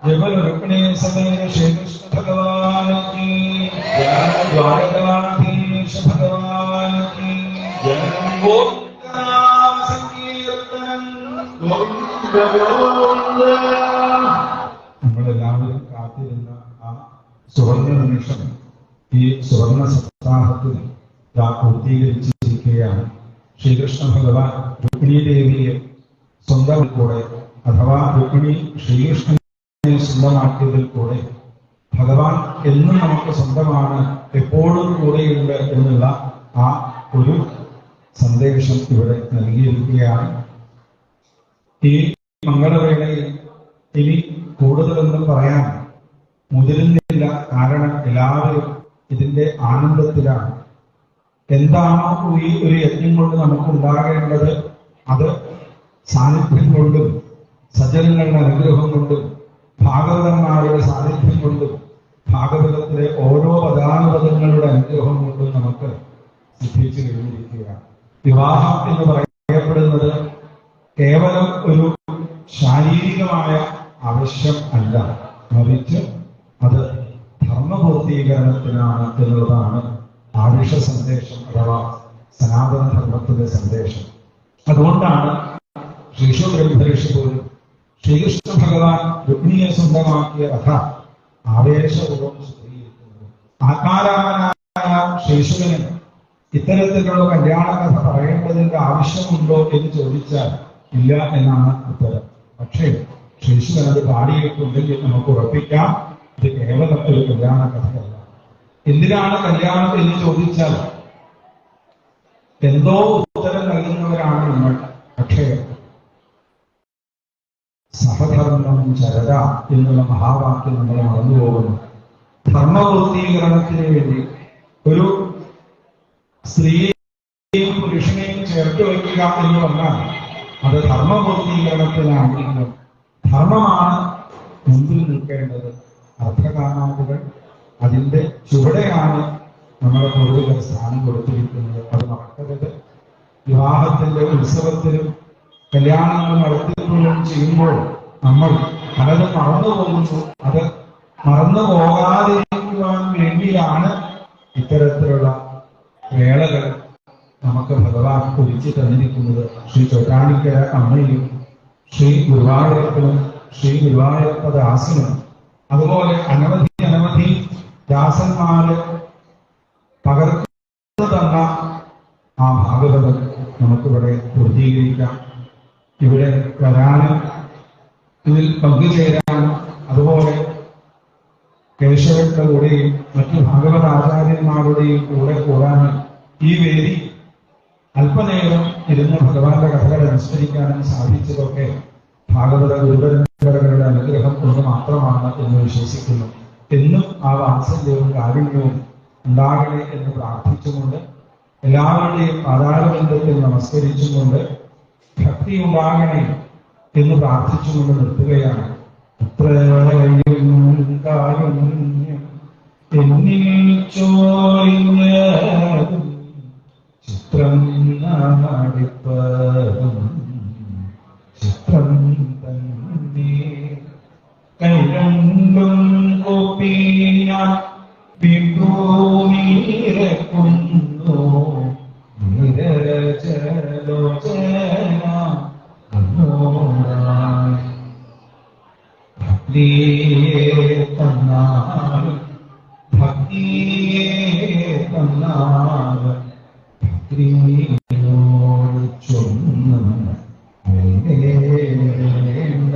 ജബൽ രുക്മിണി സമേത ശ്രീകൃഷ്ണ ഭഗവാൻ की जय द्वारकाधीश भगवान की जय गोविंदनाम സങ്കീർത്തനം ഗോവിന്ദ ഗോവിന്ദ നമ്മളെല്ലാവരും കാത്തിരുന്ന ആ സുവർണ നിമിഷം ഈ സുവർണ സപ്താഹത്തിൽ പൂർത്തീകരിച്ചിരിക്കുകയാണ്. ശ്രീകൃഷ്ണ ഭഗവാൻ രുക്മിണി ദേവിയെ സ്വന്തം കൂടെ അഥവാ രുക്മിണി ശ്രീകൃഷ്ണനെ സ്വന്തമാക്കിയതിൽ കൂടെ ഭഗവാൻ എന്നും നമുക്ക് സ്വന്തമാണ്, എപ്പോഴും കൂടെയുണ്ട് എന്നുള്ള ആ ഒരു സന്ദേശം ഇവിടെ നൽകിയിരിക്കുകയാണ്. ഈ മംഗളവേളയിൽ ഇനി കൂടുതലൊന്നും പറയാൻ മുതിരുന്നില്ല. കാരണം എല്ലാവരും ഇതിന്റെ ആനന്ദത്തിലാണ്. എന്താണോ ഈ ഒരു യജ്ഞം കൊണ്ട് നമുക്ക് ഉണ്ടാകേണ്ടത് അത് സാന്നിധ്യം കൊണ്ടും സജ്ജനങ്ങളുടെ അനുഗ്രഹം കൊണ്ടും ഭാഗവതന്മാരുടെ സാന്നിധ്യം കൊണ്ടും ഭാഗവതത്തിലെ ഓരോ പദാനുപദങ്ങളുടെ അനുഗ്രഹം കൊണ്ടും നമുക്ക് സിദ്ധിച്ചു കഴിഞ്ഞിരിക്കുകയാണ്. വിവാഹം എന്ന് പറയപ്പെടുന്നത് കേവലം ഒരു ശാരീരികമായ ആവശ്യം അല്ല, മറിച്ച് അത് ധർമ്മപൂർത്തീകരണത്തിനാണ് എന്നുള്ളതാണ് ആരുഷ സന്ദേശം അഥവാ സനാതന ധർമ്മത്തിന്റെ സന്ദേശം. അതുകൊണ്ടാണ് ശ്രീശുബ്രഹ്മർഷി പോലും ശ്രീകൃഷ്ണ ഭഗവാൻ രുക്മിണിയെ സ്വന്തമാക്കിയ കഥ ആവേശപൂർവ്വം ചിത്രീകരിക്കുന്നത്. ആത്മാരാമനായ ശ്രീശുവിന് ഇത്തരത്തിലുള്ള കല്യാണ കഥ പറയേണ്ടതിന്റെ ആവശ്യമുണ്ടോ എന്ന് ചോദിച്ചാൽ ഇല്ല എന്നാണ് ഉത്തരം. പക്ഷേ ശ്രീശുവൻ അത് പാടിയിട്ടുണ്ടെങ്കിൽ നമുക്ക് ഉറപ്പിക്കാം ഇത് കേവലം ഒരു കല്യാണ കഥയല്ല. എന്തിനാണ് കല്യാണം എന്ന് ചോദിച്ചാൽ എന്തോ ഉത്തരം നൽകുന്നവരാണ് നമ്മൾ. പക്ഷേ സഹധർമ്മം ചരത എന്നുള്ള മഹാവാക്യം നമ്മൾ മറന്നുപോകുന്നു. ധർമ്മപൂർത്തീകരണത്തിന് വേണ്ടി ഒരു സ്ത്രീയെയും പുരുഷനെയും ചേർത്ത് വയ്ക്കുക എന്ന് പറഞ്ഞാൽ അത് ധർമ്മപൂർത്തീകരണത്തിനാണെങ്കിലും ധർമ്മമാണ് മുമ്പിൽ നിൽക്കേണ്ടത്. അർത്ഥകാമാദികൾ അതിൻ്റെ ചുവടെയാണ് നമ്മുടെ പൂർവികർ സ്ഥാനം കൊടുത്തിരിക്കുന്നത്. അത് മറക്കരുത്. വിവാഹത്തിന്റെ ഉത്സവത്തിലും കല്യാണങ്ങൾ നടത്തിക്കൊള്ളും ചെയ്യുമ്പോൾ നമ്മൾ പലത് മറന്നു പോകുന്നു. അത് മറന്നു പോകാതിരിക്കുവാൻ വേണ്ടിയാണ് ഇത്തരത്തിലുള്ള വേളകൾ നമുക്ക് ഭഗവാൻ കുറിച്ച് തന്നിരിക്കുന്നത്. ശ്രീ ചോറ്റാനിക്കര അമ്മയും ശ്രീ ഗുരുവായൂരപ്പനും ശ്രീ ഗുരുവായൂരപ്പ ദാസനും അതുപോലെ അനവധി ദാസന്മാര് പകർന്നു തന്ന ആ ഭാഗവതം നമുക്കിവിടെ പൂർത്തീകരിക്കാം. ഇവിടെ വരാനും ഇതിൽ പങ്കുചേരാനും അതുപോലെ കേശവക്കളുടെയും മറ്റു ഭാഗവത ആചാര്യന്മാരുടെയും കൂടെ കൂടാനും ഈ വേദി അല്പനേരം ഇരുന്ന് ഭഗവാന്റെ കഥകൾ അനുസ്മരിക്കാനും സാധിച്ചതൊക്കെ ഭാഗവത ഗുരുപരമ്പരകളുടെ അനുഗ്രഹം കൊണ്ട് മാത്രമാണ് എന്ന് വിശ്വസിക്കുന്നു. എന്നും ആ വാത്സല്യവും കാരുണ്യവും ഉണ്ടാകണേ എന്ന് പ്രാർത്ഥിച്ചുകൊണ്ട് എല്ലാവരുടെയും ആധാരബന്ധത്തിൽ നമസ്കരിച്ചുകൊണ്ട് ഭക്തി ഉണ്ടാകണേ എന്ന് പ്രാർത്ഥിച്ചുകൊണ്ട് നിർത്തുകയാണ്. എന്നിൽ ചോരിഞ്ഞതും ചിത്രം നാടിപ്പതും ചിത്രം തന്നെ കൈരണ്ടും കോപ്പിയാൻ വിഭൂമിരക്കുന്നു നിരജലോചന ഭക്തിയെ തന്നാലും ഭക്തിയോട് ചൊന്നും വേണ്ട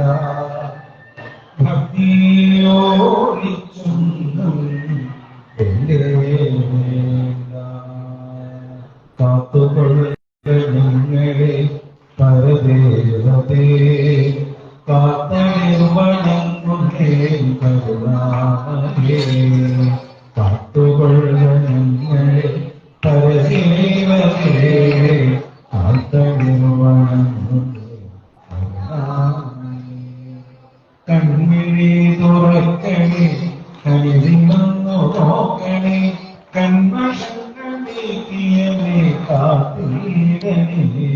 ഭക്തിയോട് ചൊന്നും വേണ്ട കാത്തുകൊള്ളങ്ങളെ പരദേവതേ കാത്തണിർവണങ്ങുന്നേ കരുണാമേ കാത്തുകൊള്ളങ്ങളെ പരദേവതേ കാത്തണിർവണങ്ങുന്നേ കരുണാമേ കൺമിഴി തുറക്കണേ കണിരിന്നു നോക്കണേ കന്മഷങ്ങൾ നീക്കിയവേ കാത്തീരനേ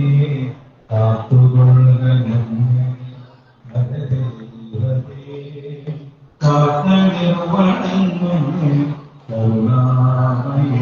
കാത്തുകൊള്ളങ്ങളെ കാത്തണിർവണങ്ങുന്നേ കരുണാമയ